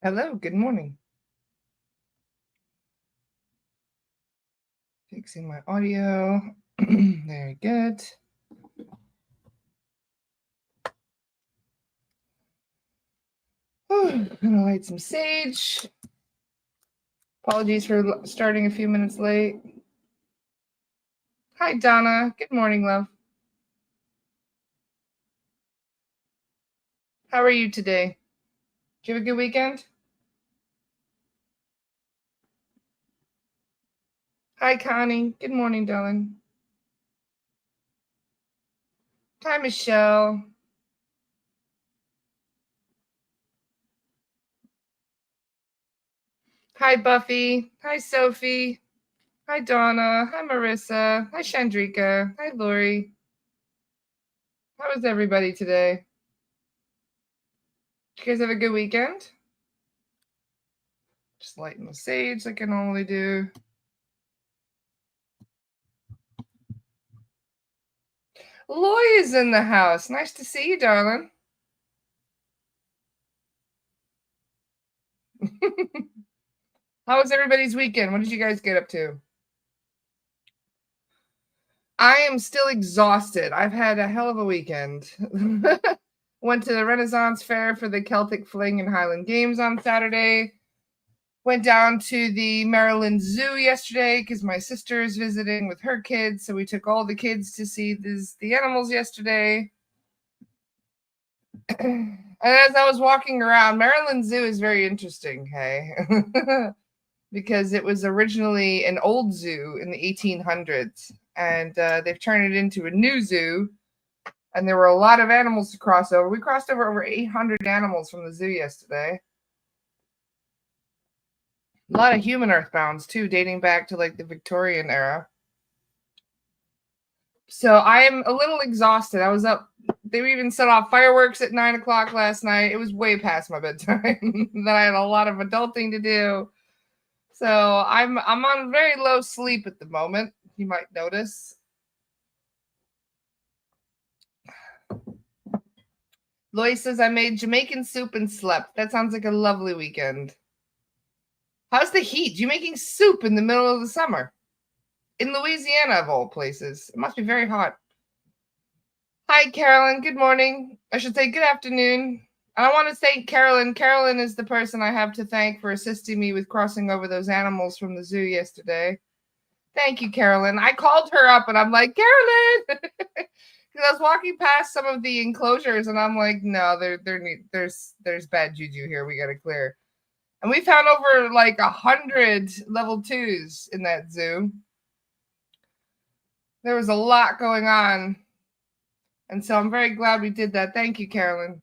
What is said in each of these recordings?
Hello, good morning. Fixing my audio. Very good. I'm gonna light some sage. Apologies for starting a few minutes late. Hi, Donna. Good morning, love. How are you today? Did you have a good weekend? Hi, Connie. Good morning, darling. Hi, Michelle. Hi, Buffy. Hi, Sophie. Hi, Donna. Hi, Marissa. Hi, Chandrika. Hi, Lori. How is everybody today? Did you guys have a good weekend? Just lighting the sage like I normally do. Loy is in the house. Nice to see you, darling. How was everybody's weekend? What did you guys get up to? I am still exhausted. I've had a hell of a weekend. Went to the Renaissance Fair for the Celtic Fling and Highland Games on Saturday. Went down to the Maryland Zoo yesterday because my sister is visiting with her kids. So we took all the kids to see the animals yesterday. And as I was walking around, Maryland Zoo is very interesting, hey? Because it was originally an old zoo in the 1800s, and they've turned it into a new zoo, and there were a lot of animals to cross over. We crossed over 800 animals from the zoo yesterday. A lot of human earthbounds, too, dating back to like the Victorian era. So I am a little exhausted. I was up. They even set off fireworks at 9 o'clock last night. It was way past my bedtime. Then I had a lot of adulting to do. So I'm on very low sleep at the moment. You might notice. Lois says I made Jamaican soup and slept. That sounds like a lovely weekend. How's the heat? You making soup in the middle of the summer? In Louisiana, of all places. It must be very hot. Hi, Carolyn. Good morning. I should say good afternoon. I want to thank Carolyn. Carolyn is the person I have to thank for assisting me with crossing over those animals from the zoo yesterday. Thank you, Carolyn. I called her up and I'm like, Carolyn, because I was walking past some of the enclosures and I'm like, no, there's bad juju here. We got to clear. And we found over like 100 level 2s in that zoo. There was a lot going on. And so I'm very glad we did that. Thank you, Carolyn.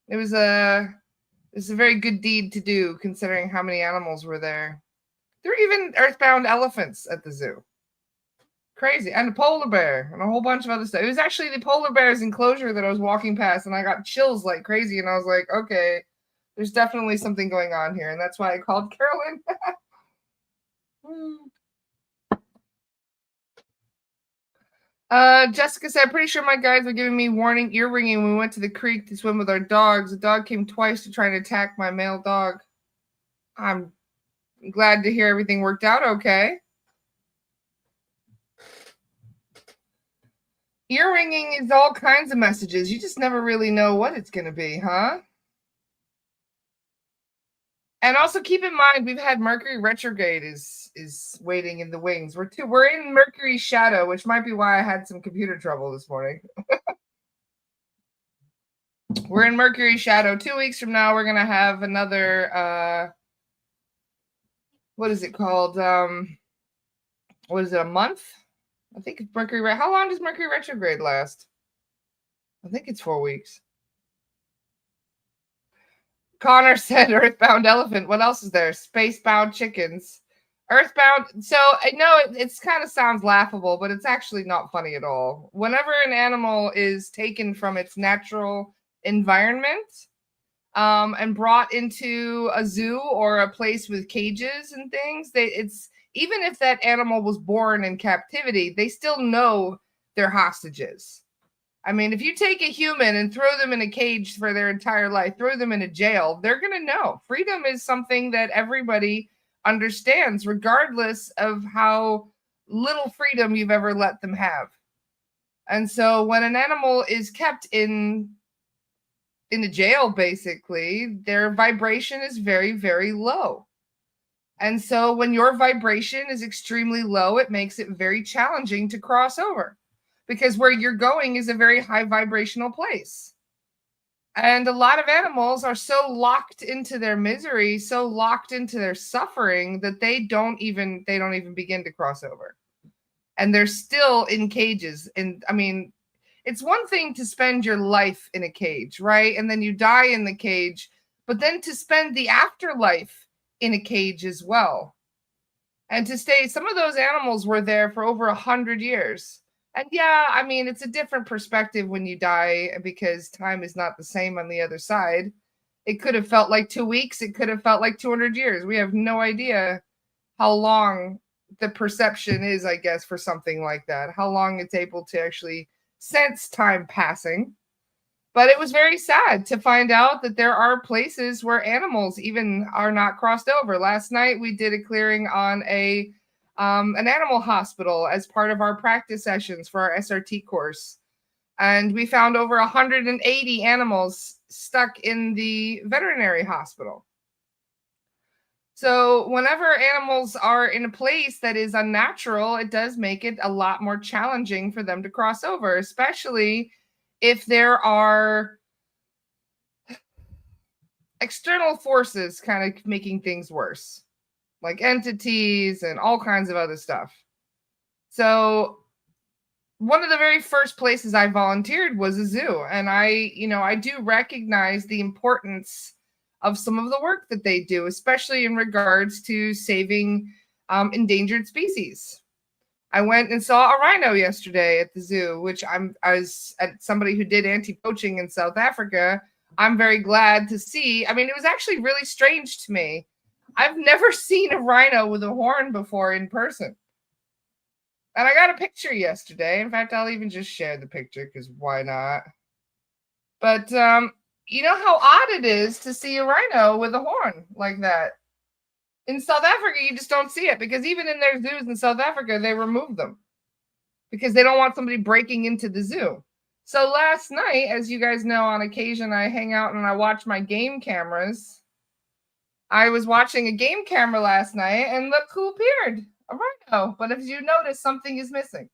It was a very good deed to do considering how many animals were there. There were even earthbound elephants at the zoo. Crazy. And a polar bear and a whole bunch of other stuff. It was actually the polar bear's enclosure that I was walking past and I got chills like crazy. And I was like, okay, there's definitely something going on here. And that's why I called Carolyn. Jessica said, pretty sure my guides were giving me warning ear ringing when we went to the creek to swim with our dogs. The dog came twice to try and attack my male dog. I'm glad to hear everything worked out okay. Ear ringing is all kinds of messages. You just never really know what it's going to be, huh? And also keep in mind, we've had Mercury retrograde is waiting in the wings. We're in Mercury's shadow, which might be why I had some computer trouble this morning. We're in Mercury's shadow. 2 weeks from now, we're gonna have another. What is it called? What is it? A month? I think it's Mercury. How long does Mercury retrograde last? I think it's 4 weeks. Connor said earthbound elephant. What else is there? Spacebound chickens. Earthbound. So I know it's kind of sounds laughable, but it's actually not funny at all. Whenever an animal is taken from its natural environment and brought into a zoo or a place with cages and things, it's even if that animal was born in captivity, they still know they're hostages. I mean, if you take a human and throw them in a cage for their entire life, throw them in a jail, they're going to know. Freedom is something that everybody understands, regardless of how little freedom you've ever let them have. And so when an animal is kept in a jail, basically, their vibration is very, very low. And so when your vibration is extremely low, it makes it very challenging to cross over, because where you're going is a very high vibrational place. And a lot of animals are so locked into their misery, so locked into their suffering, that they don't even begin to cross over. And they're still in cages. And I mean, it's one thing to spend your life in a cage, right? And then you die in the cage, but then to spend the afterlife in a cage as well. And to stay, some of those animals were there for over 100 years. And yeah, I mean, it's a different perspective when you die, because time is not the same on the other side. It could have felt like 2 weeks. It could have felt like 200 years. We have no idea how long the perception is, I guess, for something like that, how long it's able to actually sense time passing. But it was very sad to find out that there are places where animals even are not crossed over. Last night we did a clearing on an animal hospital as part of our practice sessions for our SRT course. And we found over 180 animals stuck in the veterinary hospital. So whenever animals are in a place that is unnatural, it does make it a lot more challenging for them to cross over, especially if there are external forces kind of making things worse, like entities and all kinds of other stuff. So one of the very first places I volunteered was a zoo. And I do recognize the importance of some of the work that they do, especially in regards to saving endangered species. I went and saw a rhino yesterday at the zoo, which as somebody who did anti-poaching in South Africa, I'm very glad to see. I mean, it was actually really strange to me. I've never seen a rhino with a horn before in person. And I got a picture yesterday. In fact, I'll even just share the picture, because why not? But you know how odd it is to see a rhino with a horn like that. In South Africa, you just don't see it, because even in their zoos in South Africa, they remove them because they don't want somebody breaking into the zoo. So last night, as you guys know, on occasion, I hang out and I watch my game cameras. I was watching a game camera last night, and look who appeared, a rhino. But if you notice, something is missing.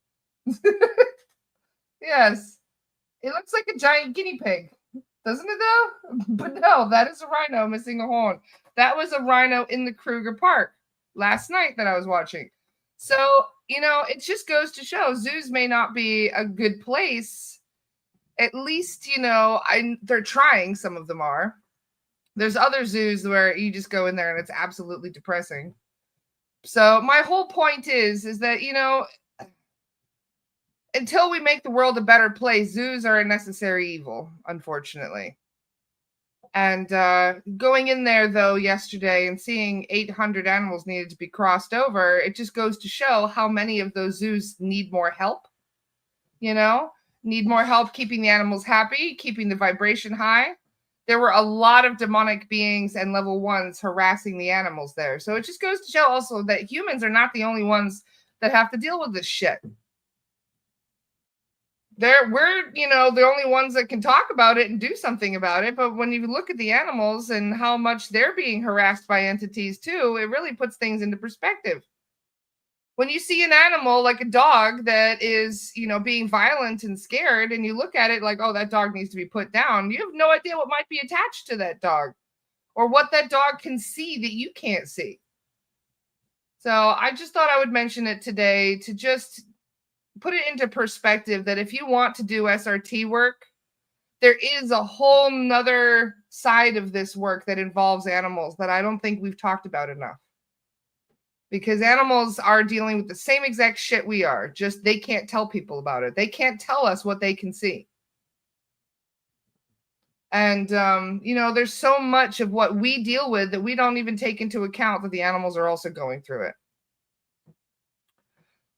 Yes, it looks like a giant guinea pig. Doesn't it though? But no, that is a rhino missing a horn. That was a rhino in the Kruger Park last night that I was watching. So, it just goes to show zoos may not be a good place. At least, they're trying, some of them are. There's other zoos where you just go in there and it's absolutely depressing. So my whole point is that, until we make the world a better place, zoos are a necessary evil, unfortunately. And going in there, though, yesterday and seeing 800 animals needed to be crossed over, it just goes to show how many of those zoos need more help, need more help keeping the animals happy, keeping the vibration high. There were a lot of demonic beings and level ones harassing the animals there. So it just goes to show also that humans are not the only ones that have to deal with this shit. We're the only ones that can talk about it and do something about it. But when you look at the animals and how much they're being harassed by entities too, it really puts things into perspective. When you see an animal like a dog that is, being violent and scared, and you look at it like, oh, that dog needs to be put down, you have no idea what might be attached to that dog or what that dog can see that you can't see. So I just thought I would mention it today to just put it into perspective that if you want to do SRT work, there is a whole nother side of this work that involves animals that I don't think we've talked about enough. Because animals are dealing with the same exact shit we are, just they can't tell people about it. They can't tell us what they can see. And, there's so much of what we deal with that we don't even take into account that the animals are also going through it.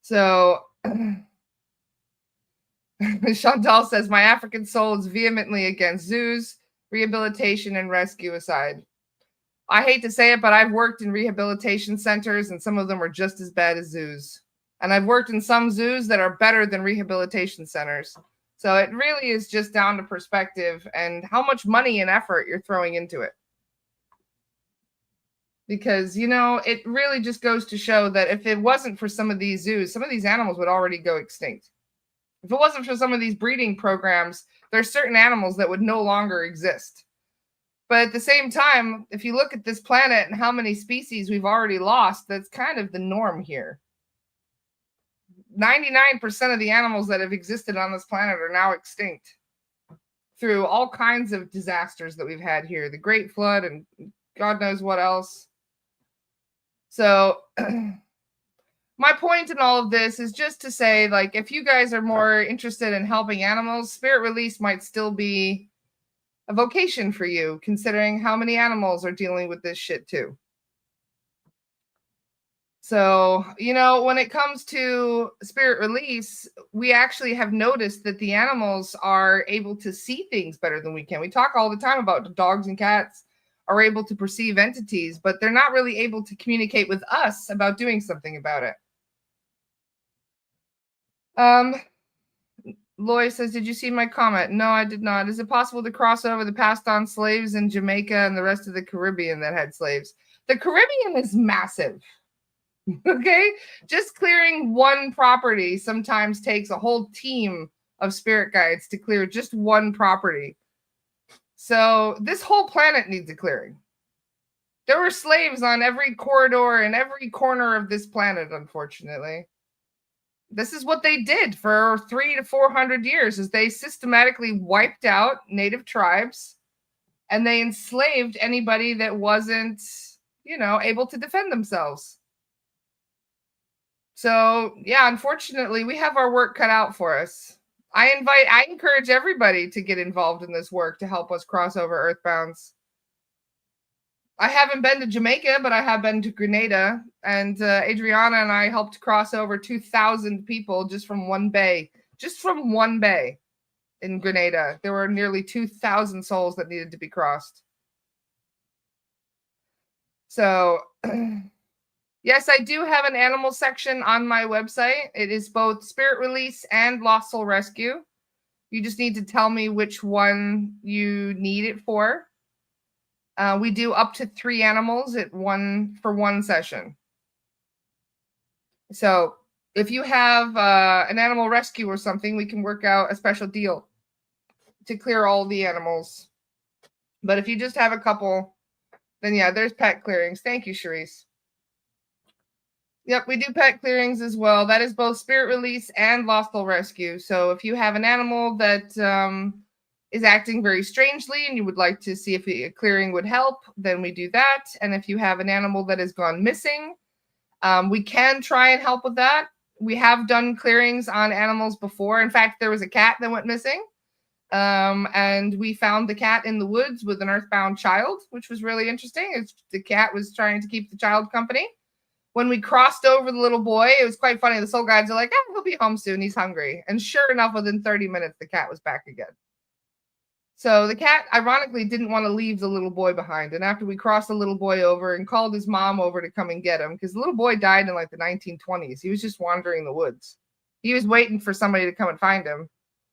So Chantal says, my African soul is vehemently against zoos, rehabilitation, and rescue aside. I hate to say it, but I've worked in rehabilitation centers, and some of them are just as bad as zoos. And I've worked in some zoos that are better than rehabilitation centers. So it really is just down to perspective and how much money and effort you're throwing into it. Because, it really just goes to show that if it wasn't for some of these zoos, some of these animals would already go extinct. If it wasn't for some of these breeding programs, there's certain animals that would no longer exist. But at the same time, if you look at this planet and how many species we've already lost, that's kind of the norm here. 99% of the animals that have existed on this planet are now extinct through all kinds of disasters that we've had here, the Great Flood and God knows what else. So my point in all of this is just to say, like, if you guys are more interested in helping animals, spirit release might still be a vocation for you, considering how many animals are dealing with this shit too. So, when it comes to spirit release, we actually have noticed that the animals are able to see things better than we can. We talk all the time about dogs and cats are able to perceive entities, but they're not really able to communicate with us about doing something about it. Loy says, did you see my comment? No, I did not. Is it possible to cross over the passed on slaves in Jamaica and the rest of the Caribbean that had slaves? The Caribbean is massive. Okay? Just clearing one property sometimes takes a whole team of spirit guides to clear just one property. So this whole planet needs a clearing. There were slaves on every corridor and every corner of this planet, unfortunately. This is what they did for 300 to 400 years, is they systematically wiped out native tribes and they enslaved anybody that wasn't, able to defend themselves. So, yeah, unfortunately, we have our work cut out for us. I encourage everybody to get involved in this work to help us cross over earthbounds. I haven't been to Jamaica, but I have been to Grenada, and Adriana and I helped cross over 2,000 people just from one bay. Just from one bay in Grenada. There were nearly 2,000 souls that needed to be crossed. So, yes, I do have an animal section on my website. It is both spirit release and lost soul rescue. You just need to tell me which one you need it for. We do up to 3 animals for one session. So if you have an animal rescue or something, we can work out a special deal to clear all the animals. But if you just have a couple, then yeah, there's pet clearings. Thank you, Charisse. Yep, we do pet clearings as well. That is both spirit release and lost soul rescue. So if you have an animal that is acting very strangely and you would like to see if a clearing would help, then we do that. And if you have an animal that has gone missing, we can try and help with that. We have done clearings on animals before. In fact, there was a cat that went missing. And we found the cat in the woods with an earthbound child, which was really interesting. The cat was trying to keep the child company. When we crossed over the little boy, it was quite funny. The soul guides are like, he'll be home soon. He's hungry. And sure enough, within 30 minutes, the cat was back again. So the cat, ironically, didn't want to leave the little boy behind. And after we crossed the little boy over and called his mom over to come and get him, because the little boy died in like the 1920s. He was just wandering the woods. He was waiting for somebody to come and find him.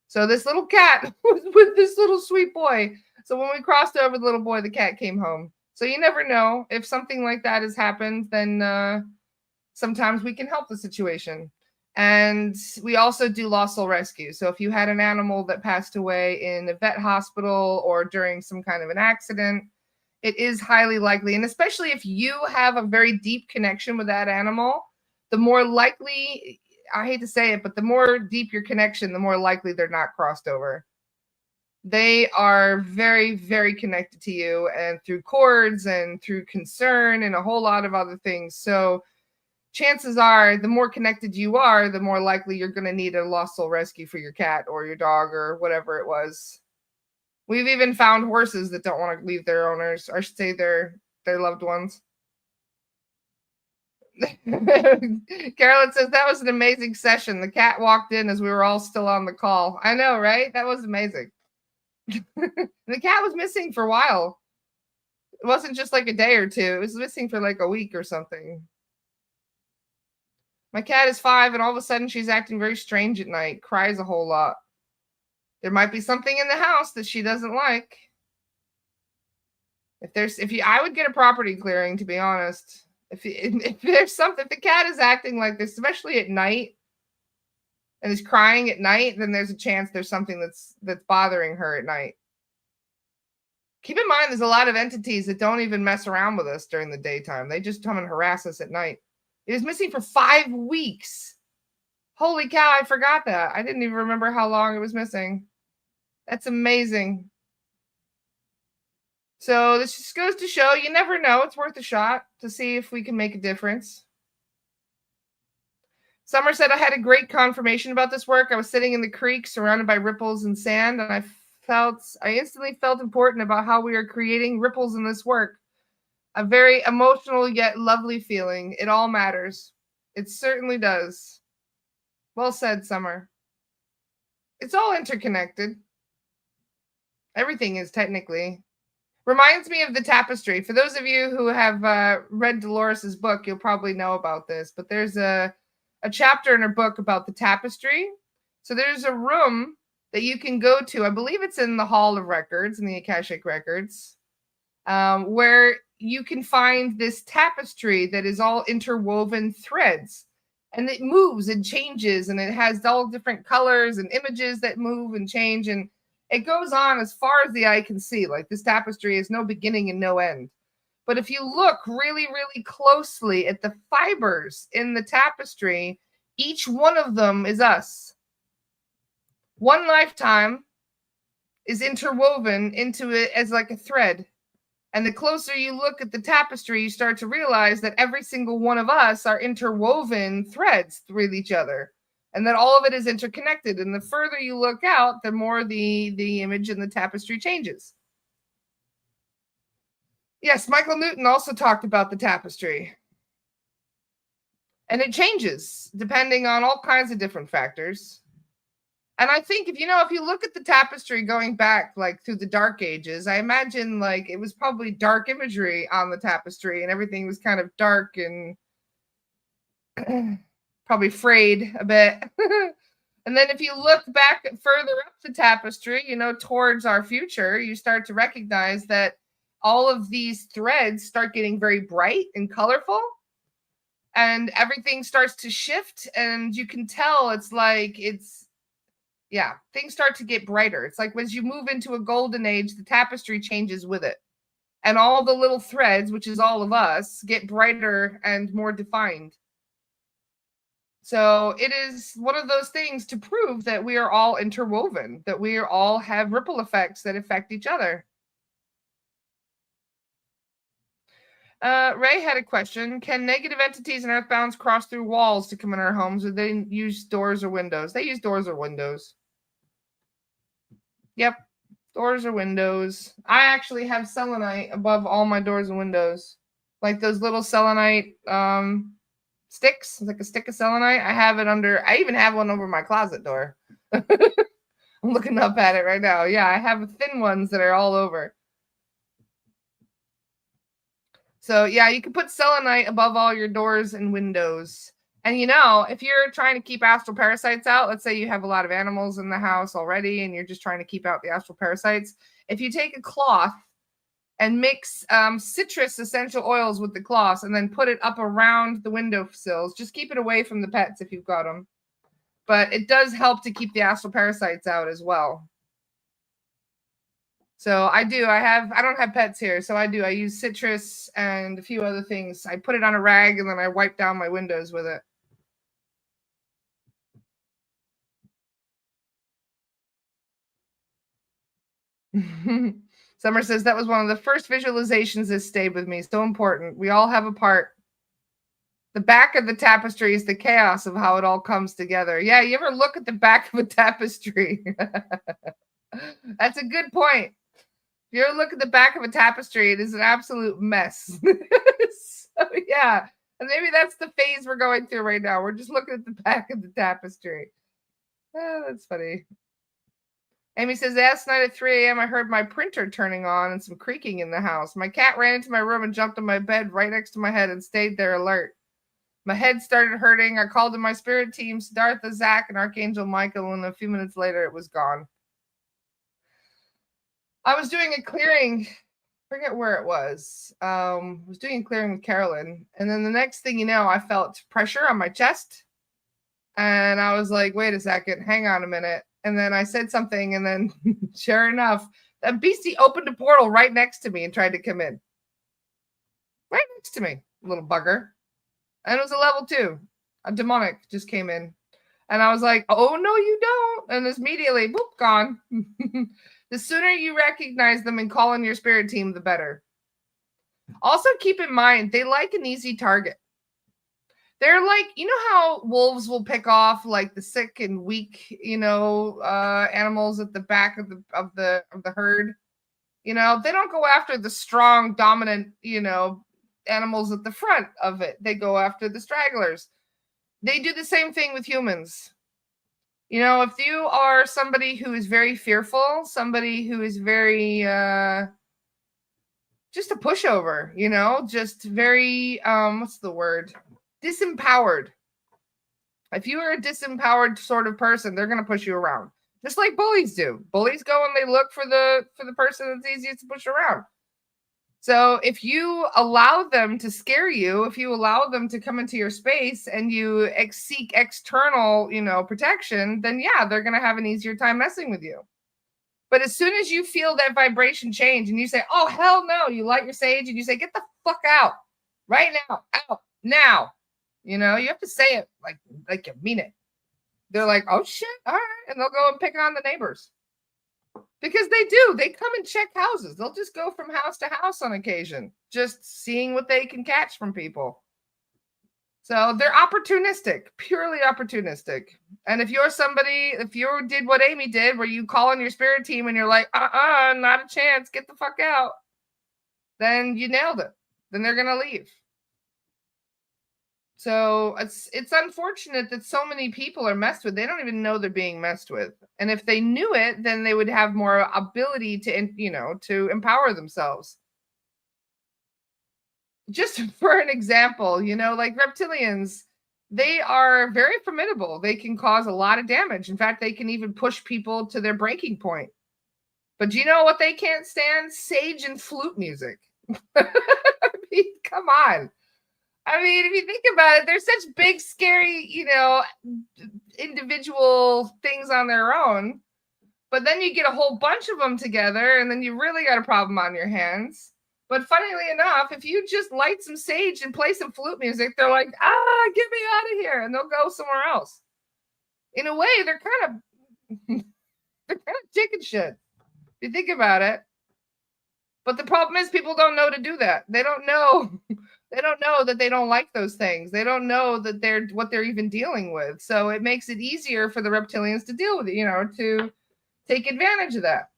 So this little cat was with this little sweet boy. So when we crossed over the little boy, the cat came home. So you never know. If something like that has happened, then sometimes we can help the situation. And we also do lost soul rescue. So if you had an animal that passed away in a vet hospital or during some kind of an accident, it is highly likely, and especially if you have a very deep connection with that animal, the more likely, I hate to say it, but the more deep your connection, the more likely they're not crossed over. They are very, very connected to you, and through cords and through concern and a whole lot of other things. So chances are the more connected you are, the more likely you're going to need a lost soul rescue for your cat or your dog or whatever it was. We've even found horses that don't want to leave their owners, or I should say their loved ones. Carolyn says that was an amazing session. The cat walked in as we were all still on the call. I know, right? That was amazing. The cat was missing for a while. It wasn't just like a day or two. It was missing for like a week or something. My cat is 5, and all of a sudden she's acting very strange at night. Cries a whole lot. There might be something in the house that she doesn't like. I would get a property clearing, to be honest. If there's something, if the cat is acting like this, especially at night, and is crying at night, then there's a chance there's something that's bothering her at night. Keep in mind, there's a lot of entities that don't even mess around with us during the daytime. They just come and harass us at night. It was missing for 5 weeks. Holy cow, I forgot that. I didn't even remember how long it was missing. That's amazing. So this just goes to show you never know. It's worth a shot to see if we can make a difference. Summer said, I had a great confirmation about this work. I was sitting in the creek surrounded by ripples and sand, and I instantly felt important about how we are creating ripples in this work. A very emotional yet lovely feeling. It all matters. It certainly does. Well said, Summer. It's all interconnected. Everything is technically. Reminds me of the tapestry. For those of you who have read Dolores's book, you'll probably know about this, but there's a chapter in her book about the tapestry. So there's a room that you can go to. I believe it's in the Hall of Records, in the Akashic Records, where you can find this tapestry that is all interwoven threads, and it moves and changes, and it has all different colors and images that move and change, and it goes on as far as the eye can see. Like, this tapestry has no beginning and no end. But if you look really, really closely at the fibers in the tapestry, each one of them is us. One lifetime is interwoven into it as like a thread. And the closer you look at the tapestry, you start to realize that every single one of us are interwoven threads with each other, and that all of it is interconnected. And the further you look out, the more the image in the tapestry changes. Yes, Michael Newton also talked about the tapestry. And it changes depending on all kinds of different factors. And I think if you look at the tapestry going back like through the Dark Ages, I imagine like it was probably dark imagery on the tapestry, and everything was kind of dark and probably frayed a bit. And then if you look back further up the tapestry, towards our future, you start to recognize that all of these threads start getting very bright and colorful, and everything starts to shift, and you can tell things start to get brighter. It's like as you move into a golden age, the tapestry changes with it. And all the little threads, which is all of us, get brighter and more defined. So it is one of those things to prove that we are all interwoven, that we all have ripple effects that affect each other. Ray had a question. Can negative entities and earthbounds cross through walls to come in our homes, or they use doors or windows? They use doors or windows. Yep, doors or windows. I actually have selenite above all my doors and windows. Like those little selenite sticks, like a stick of selenite. I even have one over my closet door. I'm looking up at it right now. Yeah, I have thin ones that are all over. So yeah, you can put selenite above all your doors and windows. And if you're trying to keep astral parasites out, let's say you have a lot of animals in the house already and you're just trying to keep out the astral parasites, if you take a cloth and mix citrus essential oils with the cloth and then put it up around the window sills, just keep it away from the pets if you've got them. But it does help to keep the astral parasites out as well. So I don't have pets here, so I use citrus and a few other things. I put it on a rag and then I wipe down my windows with it. Summer says that was one of the first visualizations that stayed with me. So important. We all have a part. The back of the tapestry is the chaos of how it all comes together. Yeah, you ever look at the back of a tapestry? That's a good point. If you ever look at the back of a tapestry, it is an absolute mess. So yeah, And maybe that's the phase we're going through right now. We're just looking at the back of the tapestry. Oh, that's funny. Amy says, last night at 3 a.m., I heard my printer turning on and some creaking in the house. My cat ran into my room and jumped on my bed right next to my head and stayed there alert. My head started hurting. I called in my spirit team, Siddhartha, Zach, and Archangel Michael, and a few minutes later, it was gone. I was doing a clearing. Forget where it was. Was doing clearing with Carolyn. And then the next thing you know, I felt pressure on my chest. And I was like, wait a second, hang on a minute. And then I said something, and then sure enough, that beastie opened a portal right next to me and tried to come in. Right next to me, little bugger. And it was a level 2. A demonic just came in. And I was like, oh, no, you don't. And immediately, whoop, gone. The sooner you recognize them and call in your spirit team, the better. Also, keep in mind, they like an easy target. They're like, you know how wolves will pick off like the sick and weak, animals at the back of the herd. They don't go after the strong, dominant, animals at the front of it. They go after the stragglers. They do the same thing with humans. If you are somebody who is very fearful, somebody who is very just a pushover, just very what's the word? Disempowered. If you are a disempowered sort of person, they're going to push you around. Just like bullies do. Bullies go and they look for the person that's easiest to push around. So if you allow them to scare you, if you allow them to come into your space and you seek external, protection, then yeah, they're going to have an easier time messing with you. But as soon as you feel that vibration change and you say, oh, hell no, you light your sage and you say, get the fuck out right now, out now. You have to say it like you mean it. They're like, oh shit, all right. And they'll go and pick on the neighbors. Because they do. They come and check houses. They'll just go from house to house on occasion, just seeing what they can catch from people. So they're opportunistic, purely opportunistic. And if you're somebody, if you did what Amy did, where you call on your spirit team and you're like, not a chance, get the fuck out, then you nailed it. Then they're going to leave. So it's unfortunate that so many people are messed with. They don't even know they're being messed with. And if they knew it, then they would have more ability to empower themselves. Just for an example, like reptilians, they are very formidable. They can cause a lot of damage. In fact, they can even push people to their breaking point. But do you know what they can't stand? Sage and flute music. I mean, come on. I mean, if you think about it, they're such big, scary, individual things on their own. But then you get a whole bunch of them together, and then you really got a problem on your hands. But funnily enough, if you just light some sage and play some flute music, they're like, get me out of here. And they'll go somewhere else. In a way, they're kind of chicken shit, if you think about it. But the problem is people don't know to do that. They don't know. They don't know that they don't like those things. They don't know that they're what they're even dealing with. So it makes it easier for the reptilians to deal with it, to take advantage of that.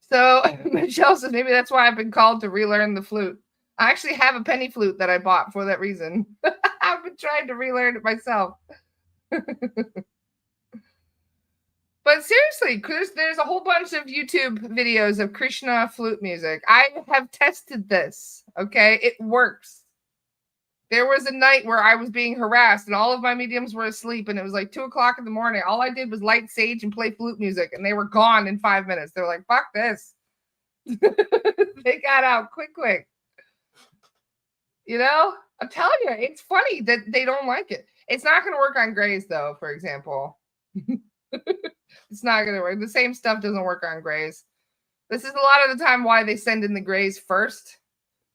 So Michelle says, maybe that's why I've been called to relearn the flute. I actually have a penny flute that I bought for that reason. I've been trying to relearn it myself. But seriously, there's a whole bunch of YouTube videos of Krishna flute music. I have tested this, okay? It works. There was a night where I was being harassed and all of my mediums were asleep and it was like 2 o'clock in the morning. All I did was light sage and play flute music and they were gone in 5 minutes. They're like, fuck this. They got out quick. I'm telling you, it's funny that they don't like it. It's not going to work on grays though, for example. It's not going to work. The same stuff doesn't work on grays. This is a lot of the time why they send in the grays first,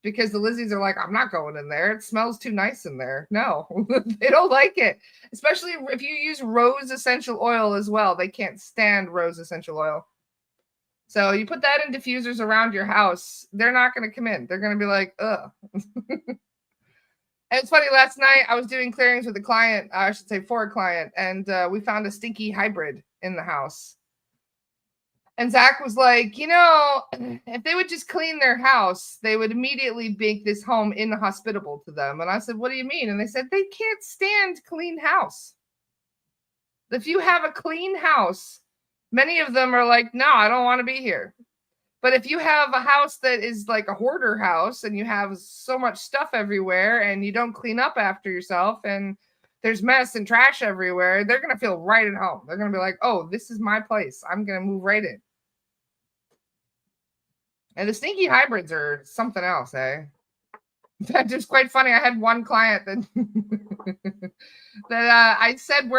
because the Lizzies are like, I'm not going in there. It smells too nice in there. No, they don't like it. Especially if you use rose essential oil as well. They can't stand rose essential oil. So you put that in diffusers around your house. They're not going to come in. They're going to be like, ugh. And it's funny, last night I was doing clearings with a client, I should say for a client, and we found a stinky hybrid in the house. And Zach was like, if they would just clean their house, they would immediately make this home inhospitable to them. And I said, what do you mean? And they said, they can't stand clean house. If you have a clean house, many of them are like, no, I don't want to be here. But if you have a house that is like a hoarder house and you have so much stuff everywhere and you don't clean up after yourself and there's mess and trash everywhere, they're going to feel right at home. They're going to be like, oh, this is my place. I'm going to move right in. And the stinky hybrids are something else, eh? In fact, it's quite funny. I had one client that I said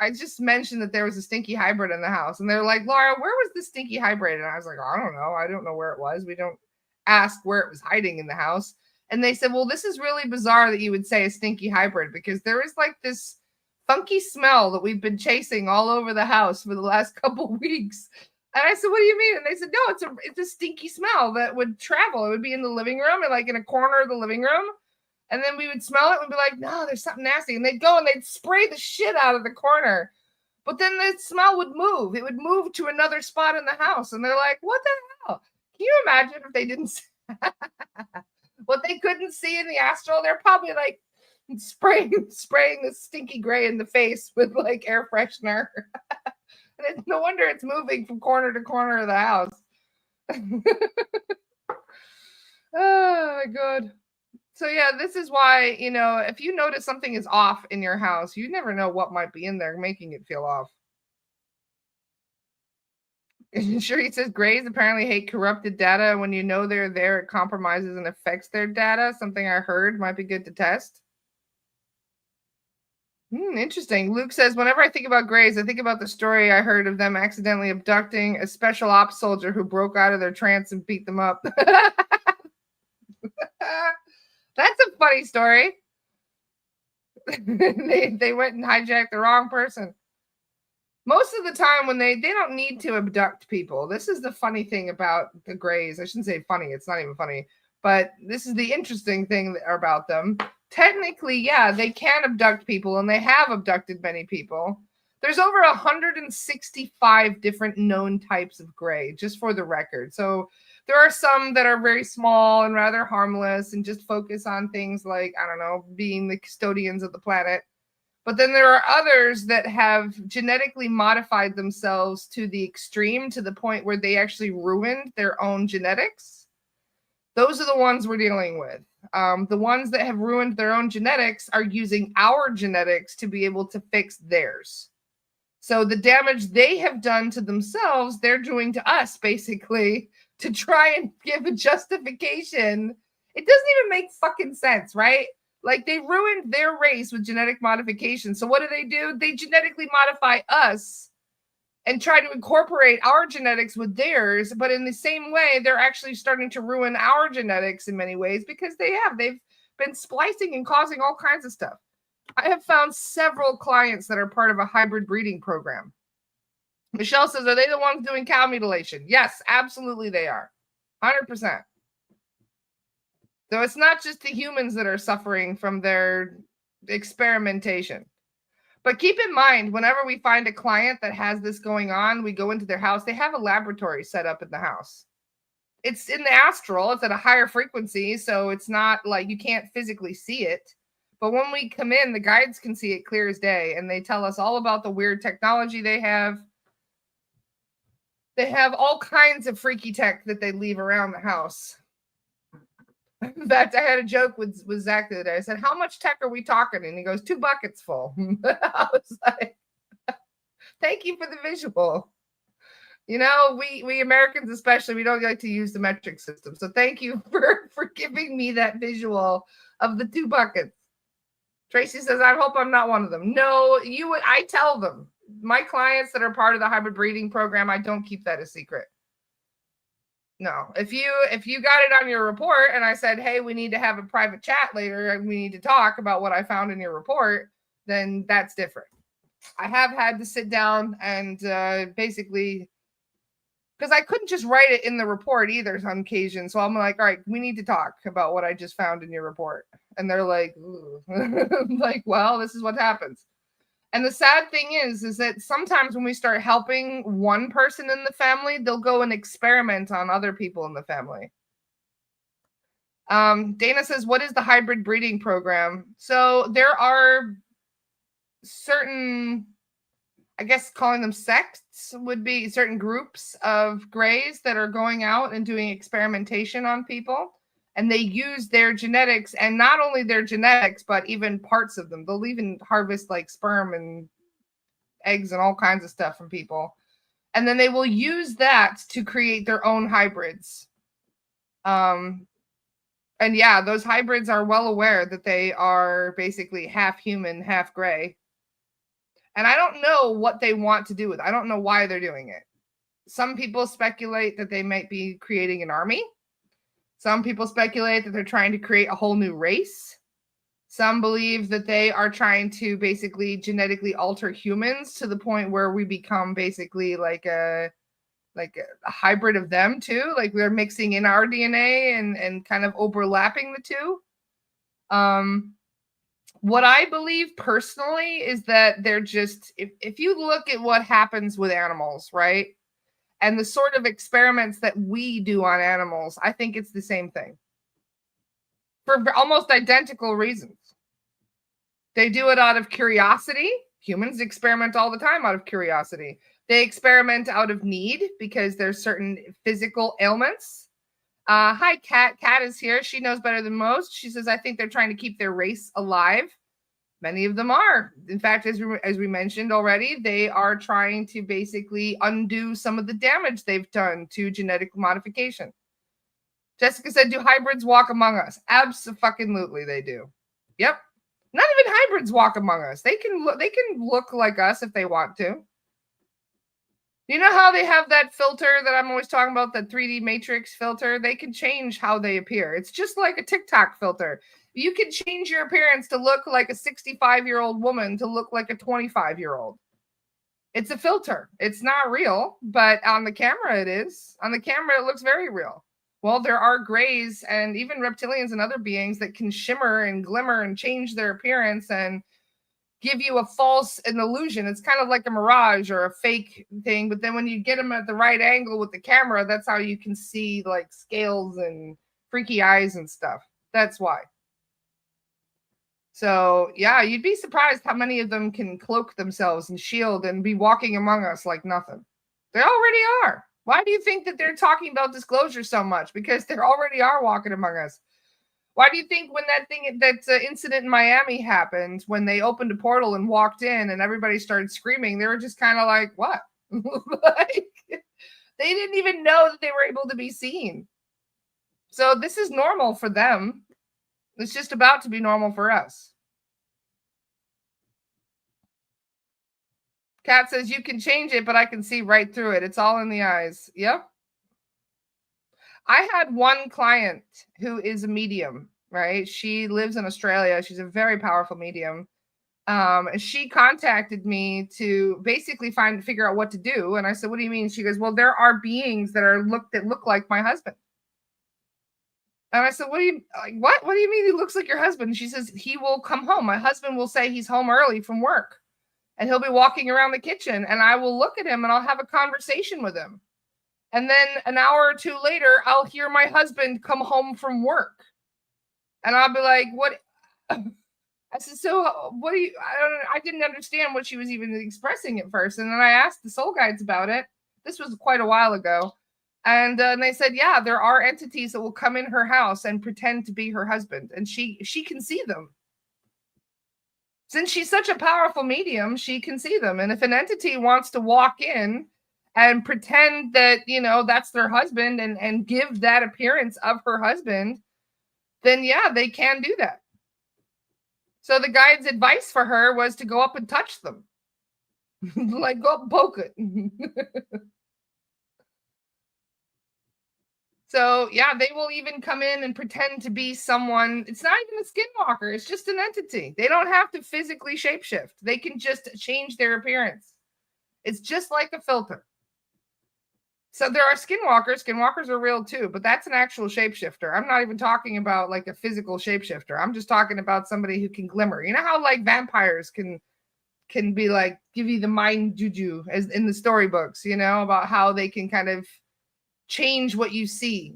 I just mentioned that there was a stinky hybrid in the house. And they're like, Laura, where was the stinky hybrid? And I was like, I don't know. I don't know where it was. We don't ask where it was hiding in the house. And they said, well, this is really bizarre that you would say a stinky hybrid because there is like this funky smell that we've been chasing all over the house for the last couple weeks. And I said, what do you mean? And they said, no, it's a stinky smell that would travel. It would be in the living room and like in a corner of the living room. And then we would smell it and be like, no, there's something nasty. And they'd go and they'd spray the shit out of the corner. But then the smell would move. It would move to another spot in the house. And they're like, what the hell? Can you imagine if they didn't see what they couldn't see in the astral? They're probably like spraying the stinky gray in the face with like air freshener. And no wonder it's moving from corner to corner of the house. Oh my God. So yeah, this is why, if you notice something is off in your house, you never know what might be in there making it feel off. Sure, he says Greys apparently hate corrupted data. When you know they're there, it compromises and affects their data. Something I heard might be good to test. Interesting. Luke says, whenever I think about Greys, I think about the story I heard of them accidentally abducting a special ops soldier who broke out of their trance and beat them up. That's a funny story. They went and hijacked the wrong person. Most of the time when they don't need to abduct people. This is the funny thing about the Greys. I shouldn't say funny. It's not even funny. But this is the interesting thing about them. Technically, yeah, they can abduct people, and they have abducted many people. There's over 165 different known types of Grey, just for the record. So there are some that are very small and rather harmless and just focus on things like, I don't know, being the custodians of the planet. But then there are others that have genetically modified themselves to the extreme, to the point where they actually ruined their own genetics. Those are the ones we're dealing with. The ones that have ruined their own genetics are using our genetics to be able to fix theirs. So the damage they have done to themselves, they're doing to us, basically, to try and give a justification. It doesn't even make fucking sense, right? Like, they ruined their race with genetic modification. So what do? They genetically modify us and try to incorporate our genetics with theirs. But in the same way, they're actually starting to ruin our genetics in many ways because they've been splicing and causing all kinds of stuff. I have found several clients that are part of a hybrid breeding program. Michelle says, are they the ones doing cow mutilation? Yes, absolutely they are. 100%. So it's not just the humans that are suffering from their experimentation. But keep in mind, whenever we find a client that has this going on, we go into their house, they have a laboratory set up in the house. It's in the astral, it's at a higher frequency, so it's not like you can't physically see it. But when we come in, the guides can see it clear as day, and they tell us all about the weird technology they have. They have all kinds of freaky tech that they leave around the house. In fact, I had a joke with Zach the other day. I said, how much tech are we talking? And he goes, 2 buckets full. I was like, thank you for the visual. We Americans especially, we don't like to use the metric system. So thank you for giving me that visual of the 2 buckets. Tracy says, I hope I'm not one of them. No, I tell them. My clients that are part of the hybrid breeding program, I don't keep that a secret. No, if you got it on your report and I said, hey, we need to have a private chat later and we need to talk about what I found in your report, then that's different. I have had to sit down and basically, because I couldn't just write it in the report either on occasion. So I'm like, all right, we need to talk about what I just found in your report. And they're like, I'm like, well, this is what happens. And the sad thing is that sometimes when we start helping one person in the family, they'll go and experiment on other people in the family. Dana says, what is the hybrid breeding program? So there are certain, I guess calling them sects would be certain groups of grays that are going out and doing experimentation on people. And they use their genetics, and not only their genetics, but even parts of them. They'll even harvest like sperm and eggs and all kinds of stuff from people. And then they will use that to create their own hybrids. And yeah, those hybrids are well aware that they are basically half human, half gray. And I don't know what they want to do with it. I don't know why they're doing it. Some people speculate that they might be creating an army. Some people speculate that they're trying to create a whole new race. Some believe that they are trying to basically genetically alter humans to the point where we become basically like a hybrid of them too. Like we're mixing in our DNA and kind of overlapping the two. What I believe personally is that they're just, if you look at what happens with animals, right? And the sort of experiments that we do on animals, I think it's the same thing. For almost identical reasons. They do it out of curiosity. Humans experiment all the time out of curiosity. They experiment out of need because there's certain physical ailments. Hi, Kat. Kat is here. She knows better than most. She says, I think they're trying to keep their race alive. Many of them are. In fact, as we mentioned already, they are trying to basically undo some of the damage they've done to genetic modification. Jessica said, do hybrids walk among us? Abso-fucking-lutely they do. Yep. Not even hybrids walk among us. They can look like us if they want to. You know how they have that filter that I'm always talking about, the 3D matrix filter? They can change how they appear. It's just like a TikTok filter. You can change your appearance to look like a 65-year-old woman to look like a 25-year-old. It's a filter. It's not real, but on the camera it is. On the camera it looks very real. Well, there are grays and even reptilians and other beings that can shimmer and glimmer and change their appearance and give you a false an illusion. It's kind of like a mirage or a fake thing, but then when you get them at the right angle with the camera, that's how you can see like scales and freaky eyes and stuff. That's why. So yeah, you'd be surprised how many of them can cloak themselves and shield and be walking among us like nothing. They already are. Why do you think that they're talking about disclosure so much? Because they already are walking among us. Why do you think when that incident in Miami happened, when they opened a portal and walked in and everybody started screaming, they were just kind of like, what? Like, they didn't even know that they were able to be seen. So this is normal for them. It's just about to be normal for us. Kat says, you can change it, but I can see right through it. It's all in the eyes. Yep. I had one client who is a medium, right? She lives in Australia. She's a very powerful medium. She contacted me to basically figure out what to do. And I said, what do you mean? She goes, well, there are beings that look like my husband. And I said, what do you mean he looks like your husband? And she says, he will come home. My husband will say he's home early from work and he'll be walking around the kitchen and I will look at him and I'll have a conversation with him. And then an hour or two later, I'll hear my husband come home from work. And I'll be like, what? I said, so what do you, I didn't understand what she was even expressing at first. And then I asked the soul guides about it. This was quite a while ago. And they said, yeah, there are entities that will come in her house and pretend to be her husband. And she can see them. Since she's such a powerful medium, she can see them. And if an entity wants to walk in and pretend that, that's their husband and give that appearance of her husband, then yeah, they can do that. So the guide's advice for her was to go up and touch them. Like, go up and poke it. So yeah, they will even come in and pretend to be someone. It's not even a skinwalker. It's just an entity. They don't have to physically shapeshift. They can just change their appearance. It's just like a filter. So there are skinwalkers. Skinwalkers are real too, but that's an actual shapeshifter. I'm not even talking about like a physical shapeshifter. I'm just talking about somebody who can glimmer. You know how like vampires can can be like, give you the mind juju as in the storybooks, about how they can kind of change what you see.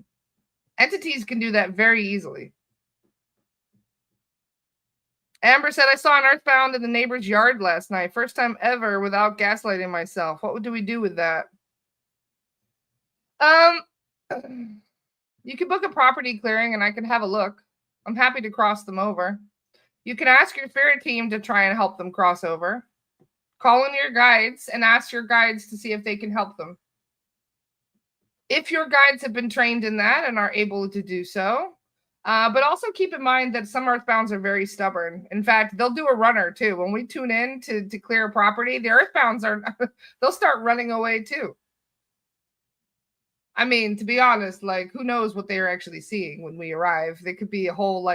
Entities can do that very easily. Amber said, I saw an earthbound in the neighbor's yard last night. First time ever without gaslighting myself. What do we do with that? You can book a property clearing and I can have a look. I'm happy to cross them over. You can ask your spirit team to try and help them cross over. Call in your guides and ask your guides to see if they can help them. If your guides have been trained in that and are able to do so, but also keep in mind that some earthbounds are very stubborn. In fact, they'll do a runner too. When we tune in to clear a property, the earthbounds they'll start running away too. I mean, to be honest, like, who knows what they're actually seeing when we arrive? There could be a whole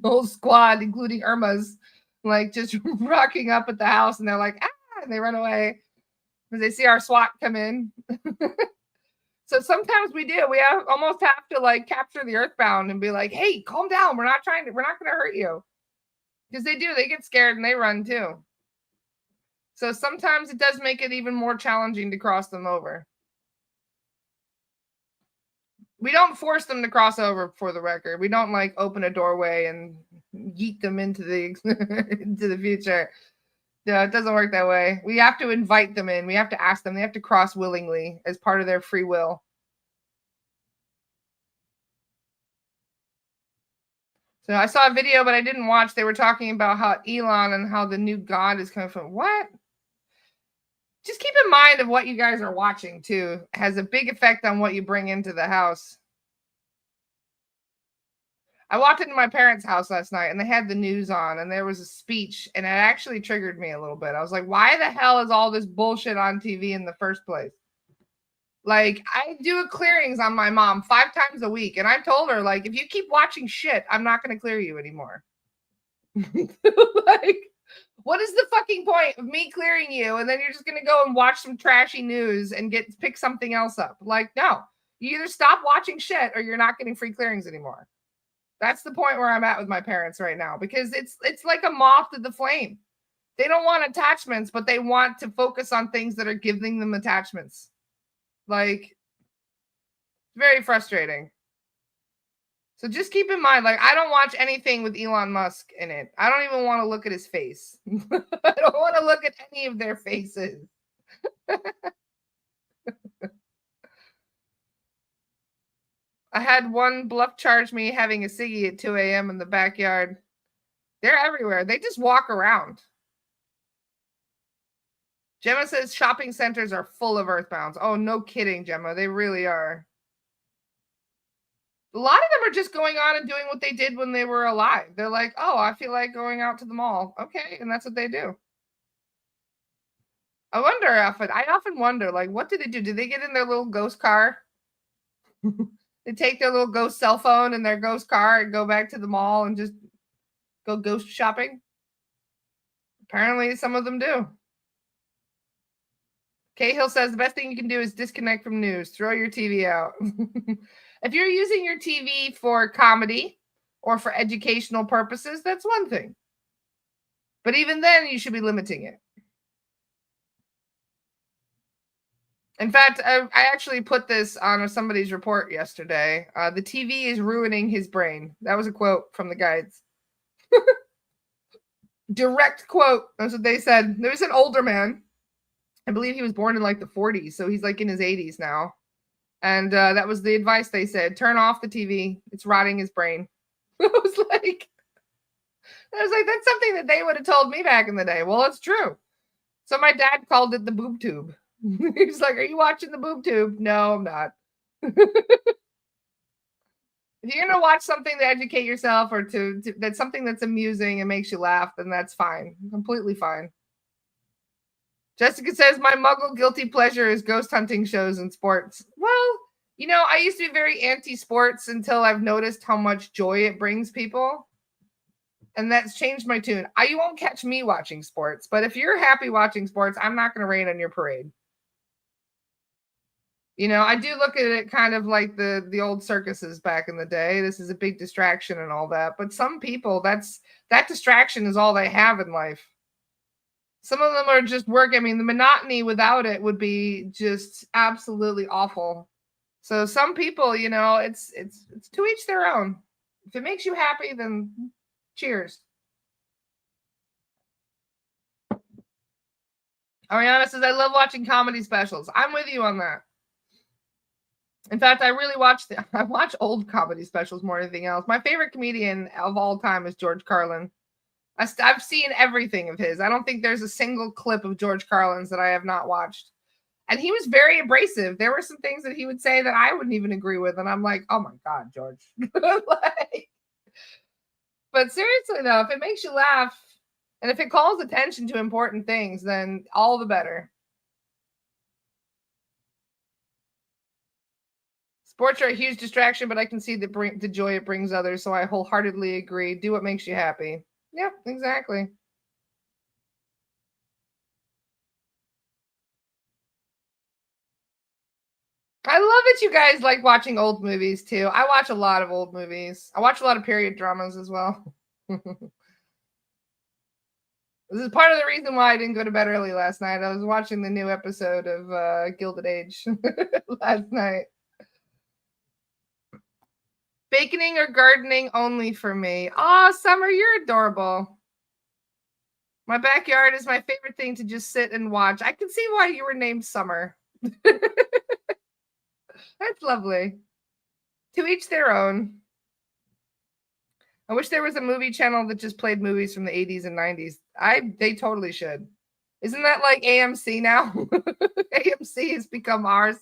whole squad, including Irma's, just rocking up at the house, and they're like, and they run away because they see our SWAT come in. So sometimes we almost have to capture the earthbound and be like, hey, calm down. We're not going to hurt you. Because they get scared and they run too. So sometimes it does make it even more challenging to cross them over. We don't force them to cross over, for the record. We don't open a doorway and yeet them into the into the future. No, it doesn't work that way. We have to invite them in. We have to ask them. They have to cross willingly as part of their free will. So I saw a video, but I didn't watch. They were talking about how Elon and how the new God is coming from. What? Just keep in mind of what you guys are watching too. It has a big effect on what you bring into the house. I walked into my parents' house last night and they had the news on and there was a speech and it actually triggered me a little bit. I was like, why the hell is all this bullshit on TV in the first place? I do clearings on my mom 5 times a week. And I told her, if you keep watching shit, I'm not going to clear you anymore. What is the fucking point of me clearing you? And then you're just going to go and watch some trashy news and pick something else up. No, you either stop watching shit or you're not getting free clearings anymore. That's the point where I'm at with my parents right now, because it's like a moth to the flame. They don't want attachments, but they want to focus on things that are giving them attachments. Very frustrating. So just keep in mind, I don't watch anything with Elon Musk in it. I don't even want to look at his face. I don't want to look at any of their faces. I had one bluff charge me having a ciggy at 2 a.m. in the backyard. They're everywhere. They just walk around. Gemma says shopping centers are full of earthbounds. Oh, no kidding, Gemma. They really are. A lot of them are just going on and doing what they did when they were alive. They're like, oh, I feel like going out to the mall. Okay, and that's what they do. I often wonder, what do they do? Do they get in their little ghost car? They take their little ghost cell phone and their ghost car and go back to the mall and just go ghost shopping? Apparently, some of them do. Cahill says the best thing you can do is disconnect from news. Throw your TV out. If you're using your TV for comedy or for educational purposes, that's one thing. But even then, you should be limiting it. In fact, I actually put this on somebody's report yesterday. The TV is ruining his brain. That was a quote from the guides. Direct quote. That's what they said. There was an older man. I believe he was born in the 40s. So he's in his 80s now. And that was the advice they said. Turn off the TV. It's rotting his brain. I was like, that's something that they would have told me back in the day. Well, it's true. So my dad called it the boob tube. He was like, are you watching the boob tube? No, I'm not. If you're going to watch something to educate yourself or to that's something that's amusing and makes you laugh, then that's fine. Completely fine. Jessica says, my muggle guilty pleasure is ghost hunting shows and sports. Well, I used to be very anti-sports until I've noticed how much joy it brings people. And that's changed my tune. You won't catch me watching sports, but if you're happy watching sports, I'm not going to rain on your parade. I do look at it kind of like the old circuses back in the day. This is a big distraction and all that. But some people, that distraction is all they have in life. Some of them are just work. I mean, the monotony without it would be just absolutely awful. So some people, you know, it's to each their own. If it makes you happy, then cheers. Ariana says, I love watching comedy specials. I'm with you on that. In fact, I watch old comedy specials more than anything else. My favorite comedian of all time is George Carlin. I've seen everything of his. I don't think there's a single clip of George Carlin's that I have not watched. And he was very abrasive. There were some things that he would say that I wouldn't even agree with. And I'm like, oh my God, George. Like, but seriously, though, if it makes you laugh and if it calls attention to important things, then all the better. Sports are a huge distraction, but I can see the joy it brings others. So I wholeheartedly agree. Do what makes you happy. Yep, exactly. I love that you guys like watching old movies too. I watch a lot of old movies. I watch a lot of period dramas as well. This is part of the reason why I didn't go to bed early last night. I was watching the new episode of Gilded Age last night. Baconing or gardening only for me. Oh, Summer, you're adorable. My backyard is my favorite thing to just sit and watch. I can see why you were named Summer. That's lovely. To each their own. I wish there was a movie channel that just played movies from the 80s and 90s. They totally should. Isn't that like AMC now? AMC has become ours.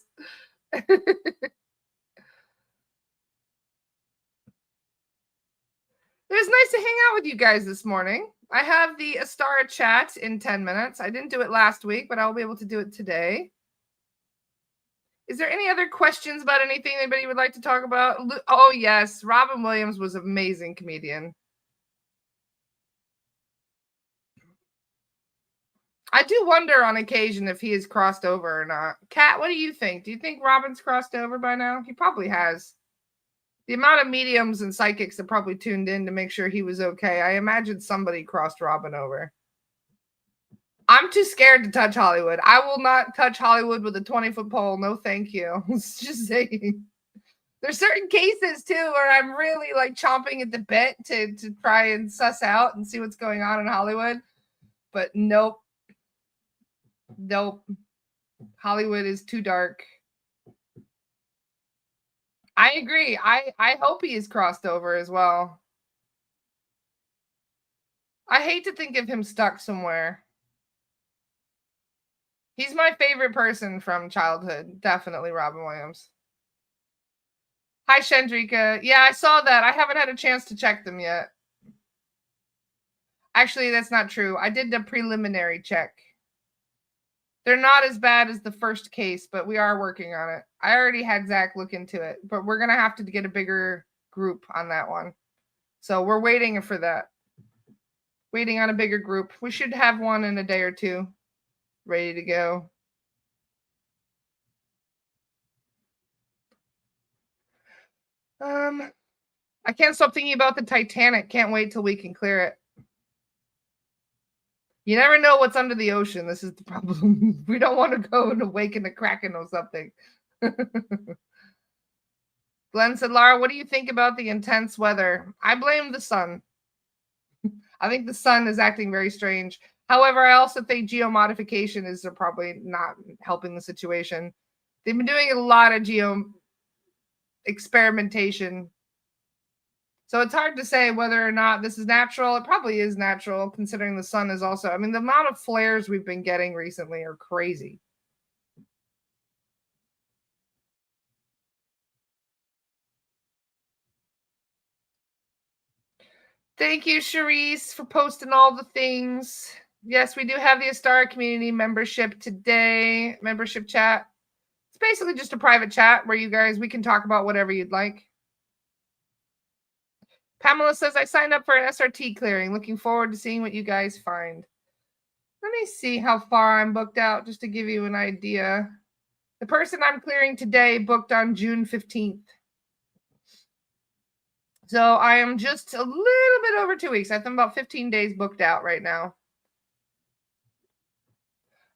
It was nice to hang out with you guys this morning. I have the Astara chat in 10 minutes. I didn't do it last week, but I'll be able to do it today. Is there any other questions about anything anybody would like to talk about? Oh, yes. Robin Williams was an amazing comedian. I do wonder on occasion if he has crossed over or not. Kat, what do you think? Do you think Robin's crossed over by now? He probably has. The amount of mediums and psychics that probably tuned in to make sure he was okay. I imagine somebody crossed Robin over. I'm too scared to touch Hollywood. I will not touch Hollywood with a 20-foot pole. No, thank you. Just saying. There's certain cases too where I'm really like chomping at the bit to try and suss out and see what's going on in Hollywood. But nope. Hollywood is too dark. I agree. I hope he is crossed over as well. I hate to think of him stuck somewhere. He's my favorite person from childhood. Definitely Robin Williams. Hi, Shandrika. Yeah, I saw that. I haven't had a chance to check them yet. Actually, that's not true. I did a preliminary check. They're not as bad as the first case, but we are working on it. I already had Zach look into it, but we're going to have to get a bigger group on that one. So we're waiting for that. Waiting on a bigger group. We should have one in a day or two ready to go. I can't stop thinking about the Titanic. Can't wait till we can clear it. You never know what's under the ocean. This is the problem. We don't want to go and awaken a Kraken or something. Glenn said, Laura, what do you think about the intense weather? I blame the sun. I think the sun is acting very strange. However, I also think geomodification is probably not helping the situation. They've been doing a lot of experimentation. So it's hard to say whether or not this is natural. It probably is natural, considering the sun is also, I mean, the amount of flares we've been getting recently are crazy. Thank you, Charisse, for posting all the things. Yes, we do have the Astara community membership today, membership chat. It's basically just a private chat where we can talk about whatever you'd like. Pamela says, I signed up for an SRT clearing. Looking forward to seeing what you guys find. Let me see how far I'm booked out just to give you an idea. The person I'm clearing today booked on June 15th. So I am just a little bit over 2 weeks. I think about 15 days booked out right now.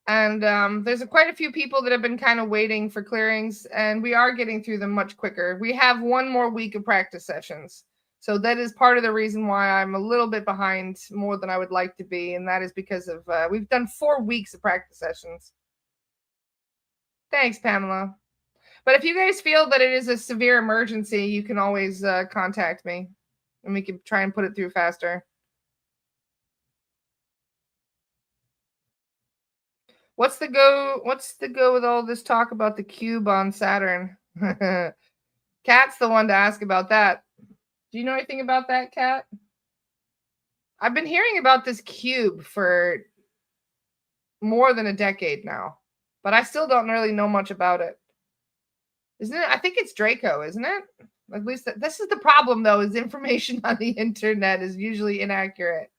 And there's quite a few people that have been kind of waiting for clearings, and we are getting through them much quicker. We have one more week of practice sessions. So that is part of the reason why I'm a little bit behind more than I would like to be. And that is because of we've done 4 weeks of practice sessions. Thanks, Pamela. But if you guys feel that it is a severe emergency, you can always contact me and we can try and put it through faster. What's the go with all this talk about the cube on Saturn? Kat's the one to ask about that. Do you know anything about that, Kat? I've been hearing about this cube for more than a decade now, but I still don't really know much about it. Isn't it? I think it's Draco, isn't it? At least this is the problem, though, is information on the internet is usually inaccurate.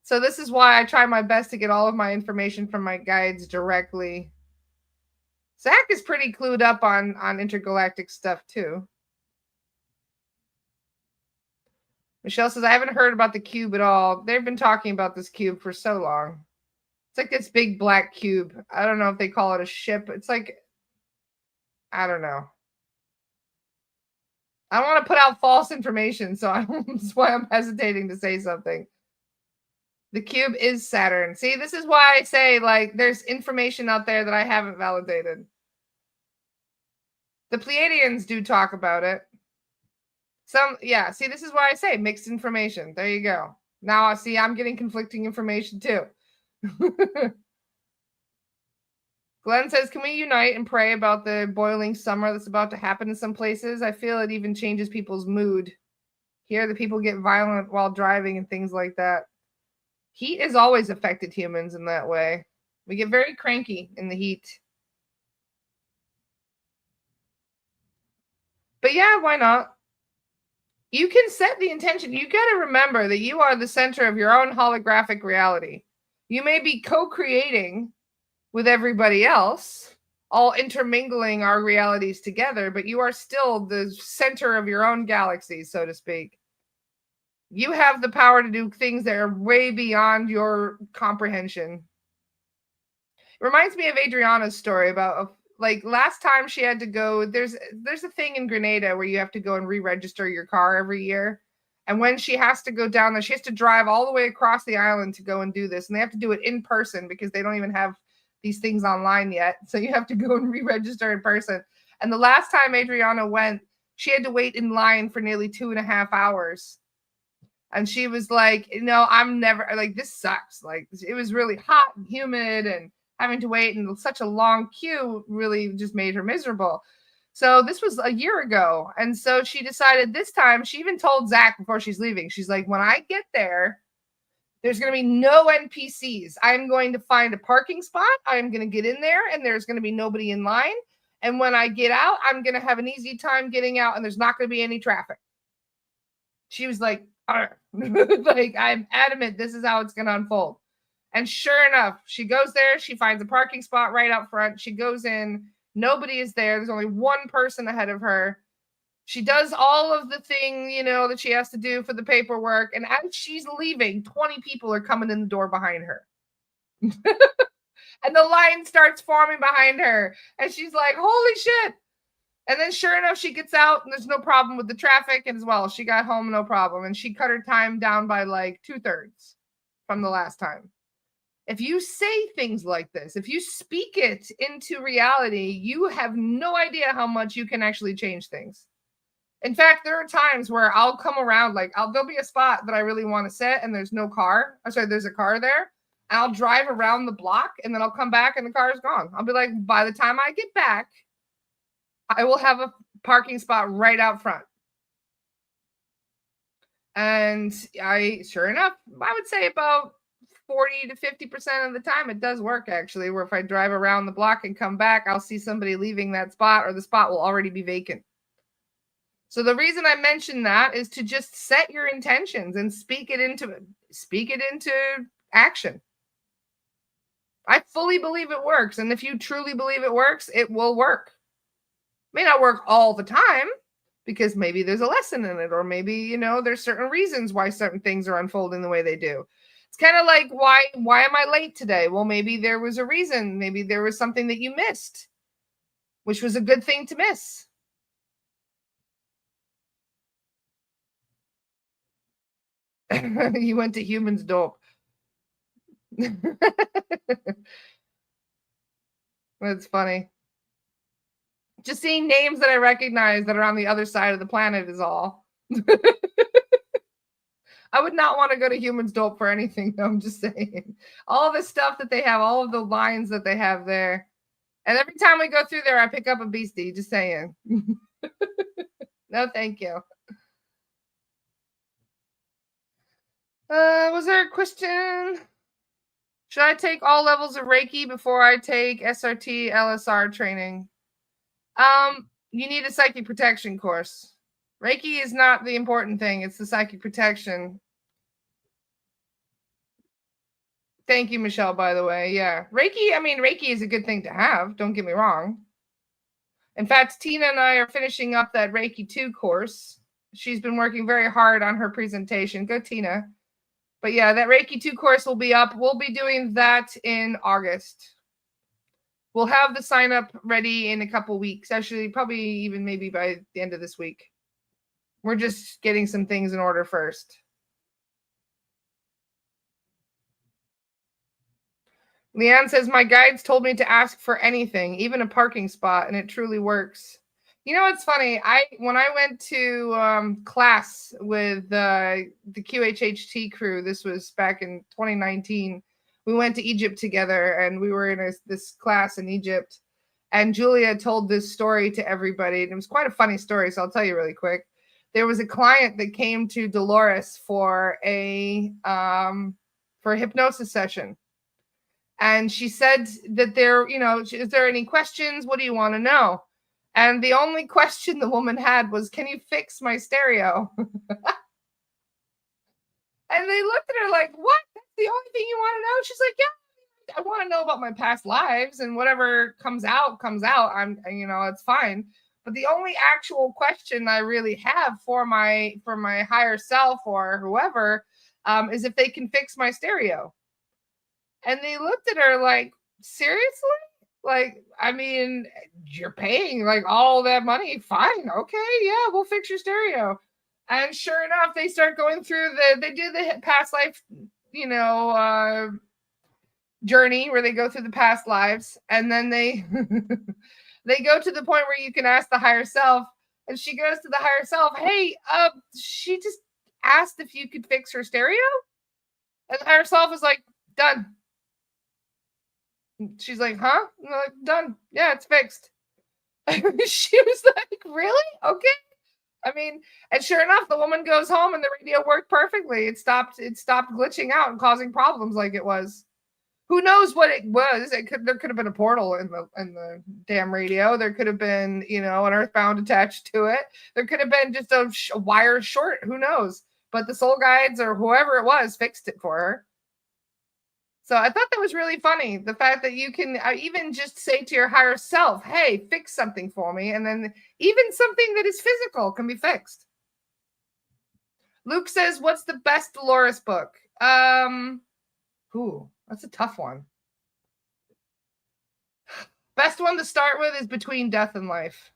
So this is why I try my best to get all of my information from my guides directly. Zach is pretty clued up on intergalactic stuff, too. Michelle says, I haven't heard about the cube at all. They've been talking about this cube for so long. It's like this big black cube. I don't know if they call it a ship. It's like, I don't know. I don't want to put out false information, so that's why I'm hesitating to say something. The cube is Saturn. See, this is why I say, like, there's information out there that I haven't validated. The Pleiadians do talk about it. Yeah, see, this is why I say mixed information. There you go. Now, I see I'm getting conflicting information, too. Glenn says, can we unite and pray about the boiling summer that's about to happen in some places? I feel it even changes people's mood. Here, the people get violent while driving and things like that. Heat has always affected humans in that way. We get very cranky in the heat. But yeah, why not? You can set the intention. You got to remember that you are the center of your own holographic reality. You may be co-creating with everybody else, all intermingling our realities together, but you are still the center of your own galaxy, so to speak. You have the power to do things that are way beyond your comprehension. It reminds me of Adriana's story about, like, last time she had to go, there's a thing in Grenada where you have to go and re-register your car every year. And when she has to go down there, she has to drive all the way across the island to go and do this. And they have to do it in person because they don't even have these things online yet. So you have to go and re-register in person. And the last time Adriana went, she had to wait in line for nearly 2.5 hours. And she was like, I'm never, like, this sucks. Like, it was really hot and humid, and having to wait in such a long queue really just made her miserable. So this was a year ago. And so she decided this time, she even told Zach before she's leaving, she's like, when I get there, there's going to be no NPCs. I'm going to find a parking spot. I'm going to get in there, and there's going to be nobody in line. And when I get out, I'm going to have an easy time getting out, and there's not going to be any traffic. She was like, like, I'm adamant this is how it's going to unfold. And sure enough, she goes there. She finds a parking spot right out front. She goes in. Nobody is there. There's only one person ahead of her. She does all of the thing, that she has to do for the paperwork. And as she's leaving, 20 people are coming in the door behind her. And the line starts forming behind her. And she's like, holy shit. And then sure enough, she gets out and there's no problem with the traffic as well. She got home, no problem. And she cut her time down by like 2/3 from the last time. If you say things like this, if you speak it into reality, you have no idea how much you can actually change things. In fact, there are times where I'll come around, like there'll be a spot that I really want to sit and there's no car. I'm sorry, there's a car there. And I'll drive around the block and then I'll come back and the car is gone. I'll be like, by the time I get back, I will have a parking spot right out front. And sure enough, I would say about 40 to 50% of the time it does work, actually, where if I drive around the block and come back, I'll see somebody leaving that spot, or the spot will already be vacant. So the reason I mention that is to just set your intentions and speak it into action. I fully believe it works. And if you truly believe it works, it will work. It may not work all the time, because maybe there's a lesson in it, or maybe, there's certain reasons why certain things are unfolding the way they do. It's kind of like, why am I late today? Well, maybe there was a reason. Maybe there was something that you missed, which was a good thing to miss. You went to humans dope. That's funny. Just seeing names that I recognize that are on the other side of the planet is all. I would not want to go to humans dope for anything, though. I'm just saying. All the stuff that they have, all of the lines that they have there. And every time we go through there, I pick up a beastie. Just saying. No, thank you. Was there a question? Should I take all levels of Reiki before I take SRT LSR training? You need a psychic protection course. Reiki is not the important thing. It's the psychic protection. Thank you, Michelle, by the way. Yeah. Reiki is a good thing to have. Don't get me wrong. In fact, Tina and I are finishing up that Reiki 2 course. She's been working very hard on her presentation. Go, Tina. But yeah, that Reiki 2 course will be up. We'll be doing that in August. We'll have the sign up ready in a couple weeks. Actually, probably even maybe by the end of this week. We're just getting some things in order first. Leanne says, my guides told me to ask for anything, even a parking spot, and it truly works. You know, it's funny. When I went to class with the QHHT crew, this was back in 2019, we went to Egypt together, and we were in this class in Egypt, and Julia told this story to everybody, and it was quite a funny story, so I'll tell you really quick. There was a client that came to Dolores for a hypnosis session. And she said that is there any questions? What do you want to know? And the only question the woman had was, can you fix my stereo? And they looked at her like, what? That's the only thing you want to know? She's like, yeah, I want to know about my past lives, and whatever comes out. It's fine. But the only actual question I really have for my higher self or whoever is if they can fix my stereo. And they looked at her like, seriously? Like, I mean, you're paying like all that money. Fine. Okay. Yeah, we'll fix your stereo. And sure enough, they start going through they do the past life, journey where they go through the past lives. And then they, they go to the point where you can ask the higher self. And she goes to the higher self, hey, she just asked if you could fix her stereo. And the higher self is like, done. She's like, huh? Like, done. Yeah, it's fixed. She was like, really? Okay. I mean, and sure enough, the woman goes home and the radio worked perfectly. It stopped glitching out and causing problems like it was. Who knows what it was? There could have been a portal in the damn radio. There could have been, an earthbound attached to it. There could have been just a wire short. Who knows? But the soul guides or whoever it was fixed it for her. So I thought that was really funny. The fact that you can even just say to your higher self, hey, fix something for me. And then even something that is physical can be fixed. Luke says, what's the best Dolores book? That's a tough one. Best one to start with is Between Death and Life.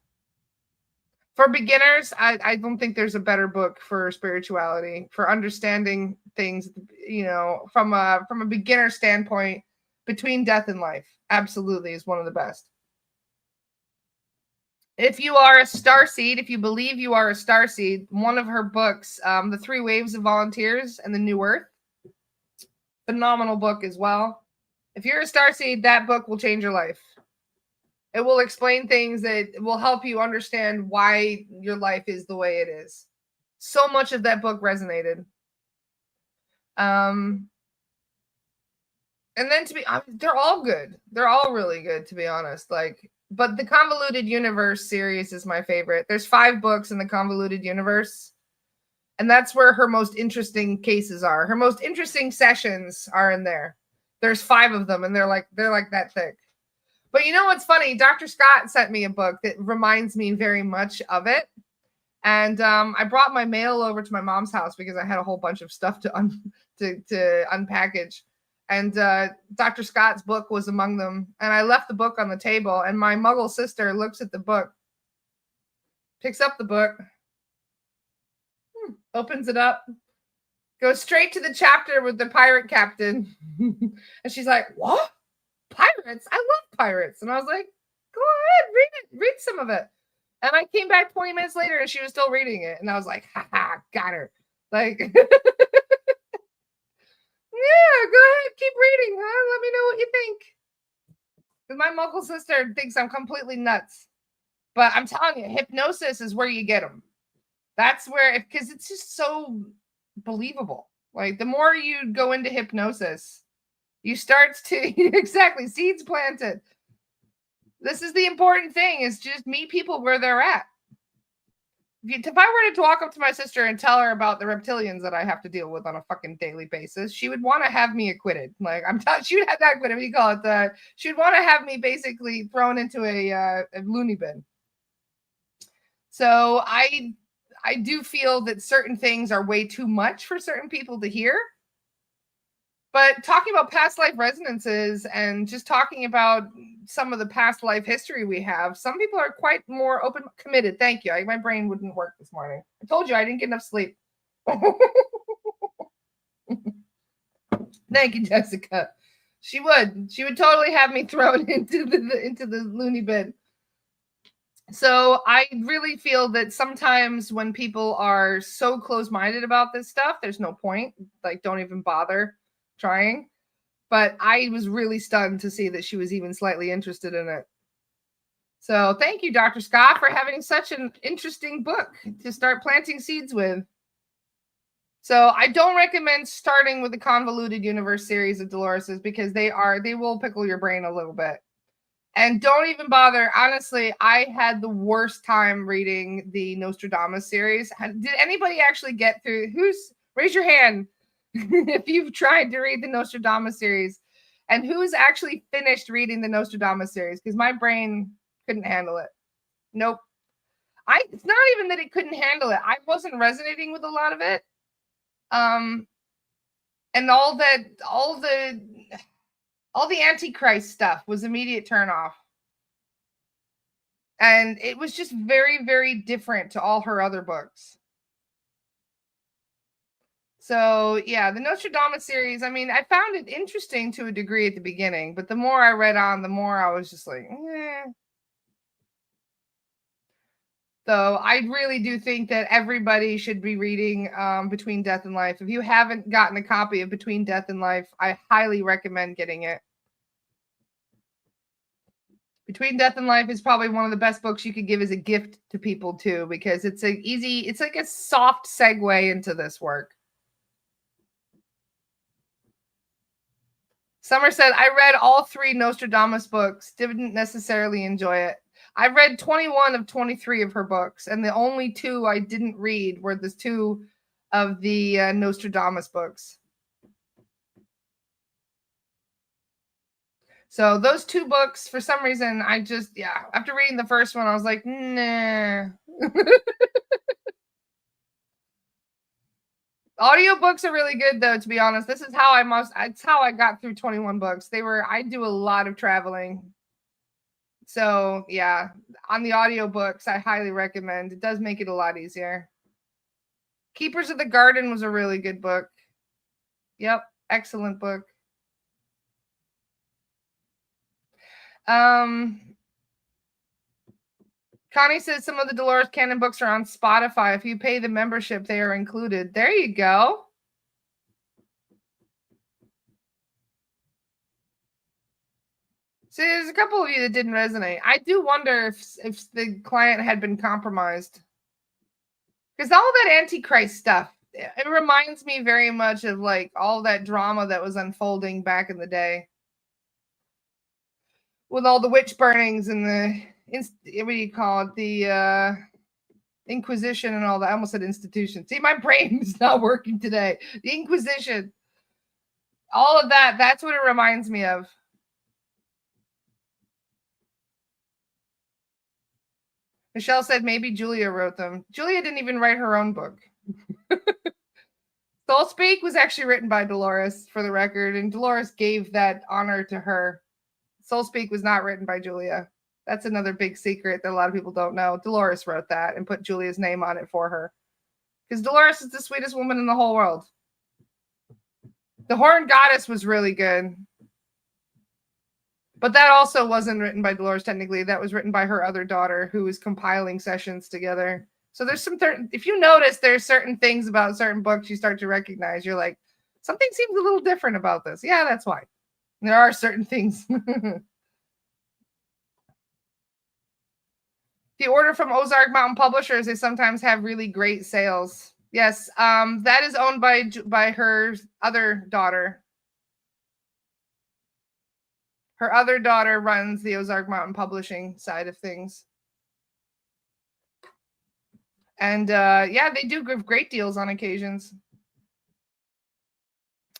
For beginners, I don't think there's a better book for spirituality, for understanding things, from a beginner standpoint. Between Death and Life absolutely is one of the best. If you are a starseed, if you believe you are a starseed, one of her books, The 3 Waves of Volunteers and the New Earth, phenomenal book as well. If you're a starseed, that book will change your life. It will explain things that will help you understand why your life is the way it is. So much of that book resonated. And then they're all good. They're all really good, to be honest. But the Convoluted Universe series is my favorite. There's 5 books in the Convoluted Universe. And that's where her most interesting cases are. Her most interesting sessions are in there. There's 5 of them, and they're like that thick. But you know what's funny? Dr. Scott sent me a book that reminds me very much of it. And I brought my mail over to my mom's house because I had a whole bunch of stuff to unpackage. And Dr. Scott's book was among them. And I left the book on the table. And my Muggle sister looks at the book, picks up the book, opens it up, goes straight to the chapter with the pirate captain. And she's like, what? Pirates? I love pirates. And I was like, go ahead, read some of it. And I came back 20 minutes later and she was still reading it. And I was like, haha, got her. Like, yeah, go ahead, keep reading, huh? Let me know what you think. Because my Muggle sister thinks I'm completely nuts. But I'm telling you, hypnosis is where you get them. That's where, because it's just so believable. Like, the more you go into hypnosis, you start to, exactly, seeds planted. This is the important thing, is just meet people where they're at. If I were to walk up to my sister and tell her about the reptilians that I have to deal with on a fucking daily basis, she would want to have me acquitted. Like, she would have that acquitted. What do you call it? She would want to have me basically thrown into a loony bin. So I do feel that certain things are way too much for certain people to hear. But talking about past life resonances and just talking about some of the past life history we have, some people are quite more open, committed. Thank you. My brain wouldn't work this morning. I told you I didn't get enough sleep. Thank you, Jessica. She would totally have me thrown into the loony bin. So I really feel that sometimes when people are so close-minded about this stuff, there's no point. Like, don't even bother trying. But I was really stunned to see that she was even slightly interested in it. So thank you, Dr. Scott, for having such an interesting book to start planting seeds with. So I don't recommend starting with the Convoluted Universe series of Dolores's, because they will pickle your brain a little bit. And don't even bother. Honestly, I had the worst time reading the Nostradamus series. Did anybody actually get through? Raise your hand if you've tried to read the Nostradamus series, and who's actually finished reading the Nostradamus series, because my brain couldn't handle it. Nope. It's not even that it couldn't handle it. I wasn't resonating with a lot of it. And all the Antichrist stuff was immediate turnoff. And it was just very, very different to all her other books. So, yeah, the Nostradamus series, I mean, I found it interesting to a degree at the beginning, but the more I read on, the more I was just like, eh. So I really do think that everybody should be reading Between Death and Life. If you haven't gotten a copy of Between Death and Life, I highly recommend getting it. Between Death and Life is probably one of the best books you could give as a gift to people too, because it's like a soft segue into this work. Summer said, I read all 3 Nostradamus books, didn't necessarily enjoy it. I read 21 of 23 of her books, and the only 2 I didn't read were the 2 of the Nostradamus books. So those 2 books, for some reason, after reading the first one, I was like, nah. Audiobooks are really good, though, to be honest. It's how I got through 21 books. I do a lot of traveling. So, yeah, on the audiobooks, I highly recommend. It does make it a lot easier. Keepers of the Garden was a really good book. Yep, excellent book. Connie says some of the Dolores Cannon books are on Spotify. If you pay the membership, they are included. There you go. See, there's a couple of you that didn't resonate. I do wonder if the client had been compromised. Because all that Antichrist stuff, it reminds me very much of like all that drama that was unfolding back in the day. With all the witch burnings and what do you call it? The Inquisition and all that. I almost said institution. See, my brain is not working today. The Inquisition. All of that, that's what it reminds me of. Michelle said maybe Julia wrote them. Julia didn't even write her own book. Soul Speak was actually written by Dolores, for the record, and Dolores gave that honor to her. Soul Speak was not written by Julia. That's another big secret that a lot of people don't know. Dolores wrote that and put Julia's name on it for her. Because Dolores is the sweetest woman in the whole world. The Horned Goddess was really good. But that also wasn't written by Dolores, technically. That was written by her other daughter, who was compiling sessions together. So there's some, if you notice there's certain things about certain books you start to recognize, you're like, something seems a little different about this. Yeah, that's why. There are certain things. If you order from Ozark Mountain Publishers, they sometimes have really great sales. Yes, that is owned by her other daughter. Her other daughter runs the Ozark Mountain Publishing side of things. And yeah, they do give great deals on occasions.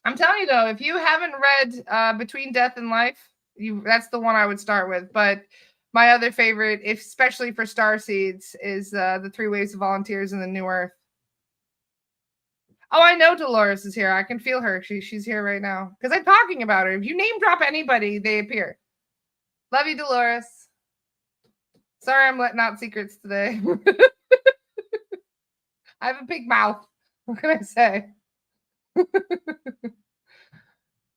I'm telling you, though, if you haven't read Between Death and Life, that's the one I would start with. But my other favorite, especially for Starseeds, is The Three Waves of Volunteers in the New Earth. Oh, I know Dolores is here. I can feel her. She's here right now because I'm talking about her. If you name drop anybody, they appear. Love you, Dolores. Sorry I'm letting out secrets today. I have a big mouth. What can I say?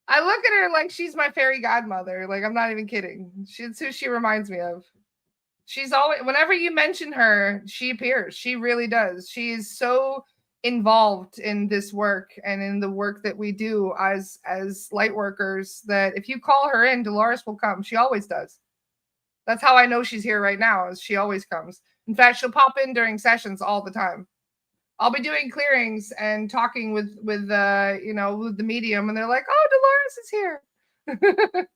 I look at her like she's my fairy godmother. Like, I'm not even kidding. She's who she reminds me of. She's always, whenever you mention her, she appears. She really does. She is so involved in this work and in the work that we do as light workers that if you call her in, Dolores will come. She always does. That's how I know she's here right now, is she always comes. In fact, she'll pop in during sessions all the time. I'll be doing clearings and talking with with the medium, and they're like, "Oh, Dolores is here."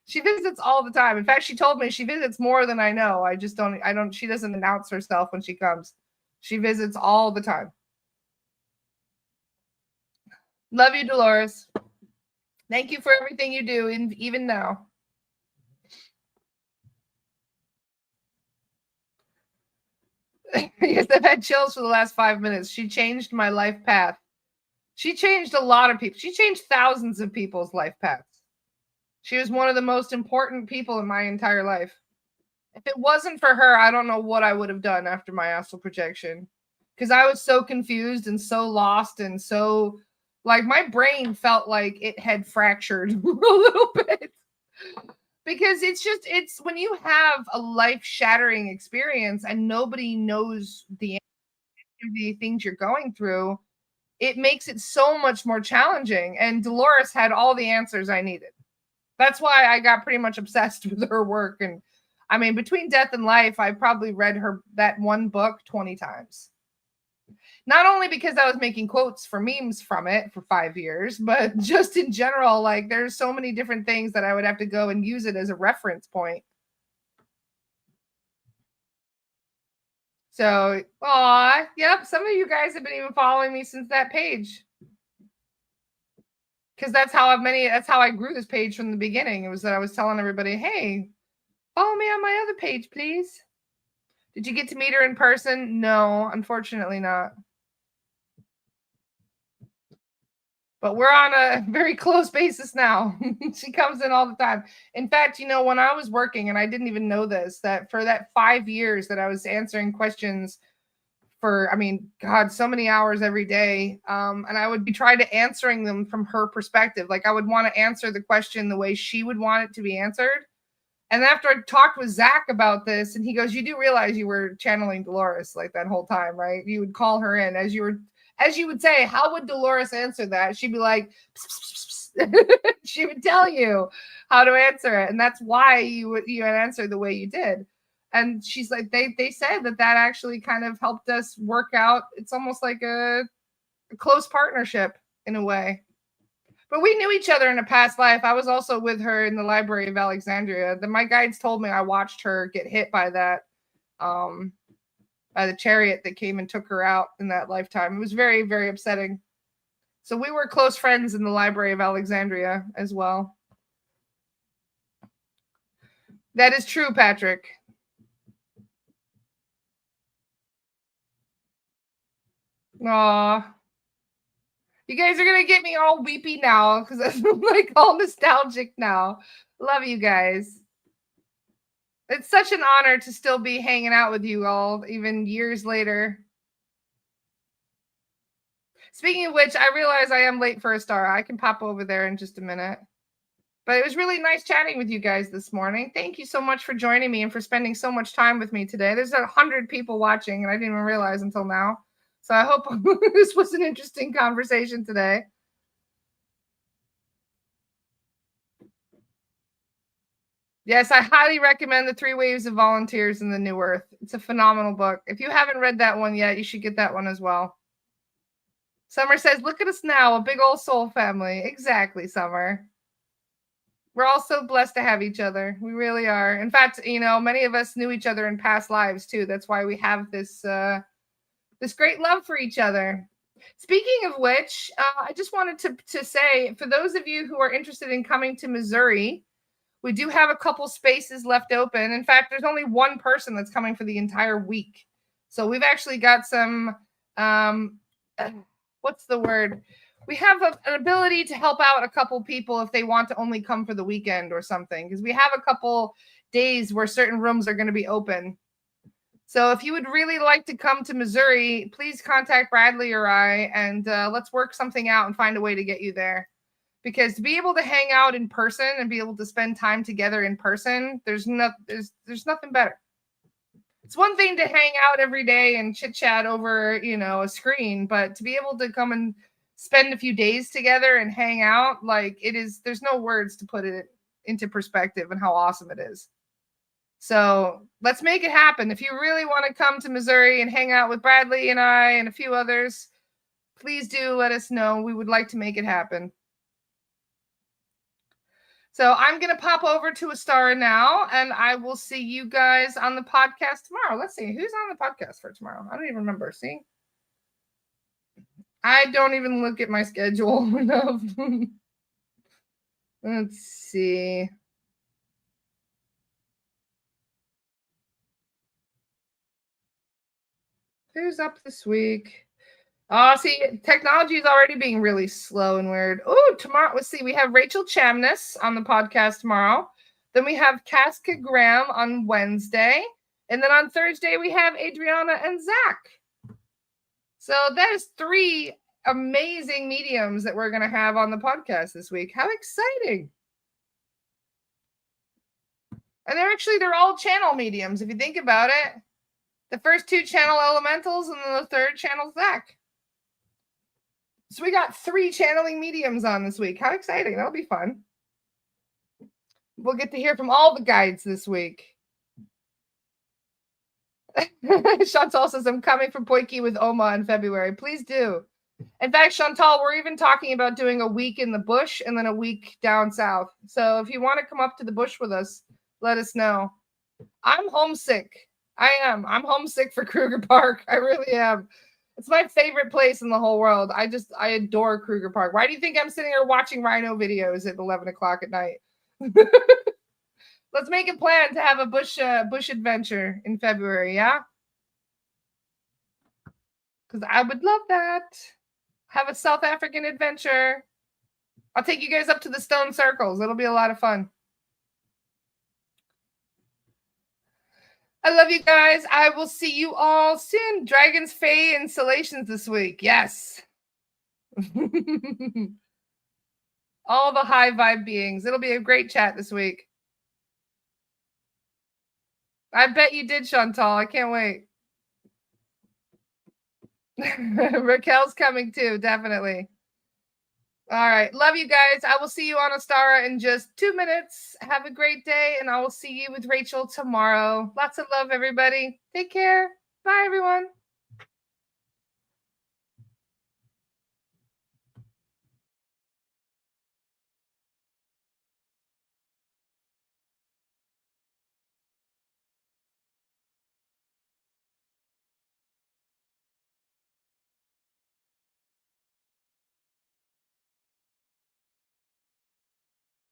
She visits all the time. In fact, she told me she visits more than I know. I don't. She doesn't announce herself when she comes. She visits all the time. Love you, Dolores. Thank you for everything you do, even now. Yes, I've had chills for the last 5 minutes. She changed my life path. She changed a lot of people. She changed thousands of people's life paths. She was one of the most important people in my entire life. If it wasn't for her, I don't know what I would have done after my astral projection. Because I was so confused and so lost and so, like, my brain felt like it had fractured a little bit. Because it's when you have a life-shattering experience and nobody knows the things you're going through, it makes it so much more challenging. And Dolores had all the answers I needed. That's why I got pretty much obsessed with her work. And I mean, Between Death and Life, I probably read that one book 20 times. Not only because I was making quotes for memes from it for 5 years, but just in general, like, there's so many different things that I would have to go and use it as a reference point. So, yep, some of you guys have been even following me since that page. Because that's how I grew this page from the beginning. It was that I was telling everybody, hey, follow me on my other page, please. Did you get to meet her in person? No, unfortunately not. But we're on a very close basis now. She comes in all the time. In fact, when I was working, and I didn't even know this, that for that 5 years that I was answering questions for, God, so many hours every day. And I would be trying to answering them from her perspective. Like, I would want to answer the question the way she would want it to be answered. And after I talked with Zach about this, and he goes, you do realize you were channeling Dolores like that whole time, right? You would call her in as you would say, how would Dolores answer that? She'd be like, pss, pss, pss. She would tell you how to answer it. And that's why you answer the way you did. And she's like, they said that actually kind of helped us work out. It's almost like a close partnership in a way. But we knew each other in a past life. I was also with her in the Library of Alexandria. My guides told me I watched her get hit by that, by the chariot that came and took her out in that lifetime. It was very, very upsetting. So we were close friends in the Library of Alexandria as well. That is true, Patrick. Aw. You guys are gonna get me all weepy now because I'm like all nostalgic now. Love you guys. It's such an honor to still be hanging out with you all, even years later. Speaking of which, I realize I am late for a star. I can pop over there in just a minute. But it was really nice chatting with you guys this morning. Thank you so much for joining me and for spending so much time with me today. There's 100 people watching, and I didn't even realize until now. So I hope this was an interesting conversation today. Yes, I highly recommend The 3 Waves of Volunteers in the New Earth. It's a phenomenal book. If you haven't read that one yet, you should get that one as well. Summer says, look at us now, a big old soul family. Exactly, Summer. We're all so blessed to have each other. We really are. In fact, many of us knew each other in past lives too. That's why we have this this great love for each other. Speaking of which, I just wanted to say, for those of you who are interested in coming to Missouri, we do have a couple spaces left open. In fact, there's only one person that's coming for the entire week. So we've actually got some, what's the word? We have an ability to help out a couple people if they want to only come for the weekend or something, because we have a couple days where certain rooms are going to be open. So if you would really like to come to Missouri, please contact Bradley or I, and let's work something out and find a way to get you there. Because to be able to hang out in person and be able to spend time together in person, there's nothing better. It's one thing to hang out every day and chit chat over, a screen, but to be able to come and spend a few days together and hang out, there's no words to put it into perspective and how awesome it is. So let's make it happen. If you really want to come to Missouri and hang out with Bradley and I and a few others, please do let us know. We would like to make it happen. So I'm going to pop over to a star now, and I will see you guys on the podcast tomorrow. Let's see. Who's on the podcast for tomorrow? I don't even remember. See? I don't even look at my schedule enough. Let's see. Who's up this week? Oh, see, technology is already being really slow and weird. Oh, tomorrow, let's see. We have Rachel Chamness on the podcast tomorrow. Then we have Casca Graham on Wednesday. And then on Thursday, we have Adriana and Zach. So that is 3 amazing mediums that we're going to have on the podcast this week. How exciting. And they're all channel mediums, if you think about it. The first 2 channel elementals, and then the third channel Zach. So we got 3 channeling mediums on this week. How exciting. That'll be fun. We'll get to hear from all the guides this week. Chantal says, I'm coming from Poiki with Oma in February. Please do. In fact, Chantal, we're even talking about doing a week in the bush and then a week down south. So if you want to come up to the bush with us, let us know. I'm homesick. I am. I'm homesick for Kruger Park. I really am. It's my favorite place in the whole world. I adore Kruger Park. Why do you think I'm sitting here watching rhino videos at 11 o'clock at night? Let's make a plan to have a bush adventure in February, yeah? Because I would love that. Have a South African adventure. I'll take you guys up to the stone circles. It'll be a lot of fun. I love you guys. I will see you all soon. Dragons, Fae, and Salations this week. Yes. All the high vibe beings. It'll be a great chat this week. I bet you did, Chantal. I can't wait. Raquel's coming too, definitely. All right. Love you guys. I will see you on Astara in just 2 minutes. Have a great day, and I will see you with Rachel tomorrow. Lots of love, everybody. Take care. Bye, everyone.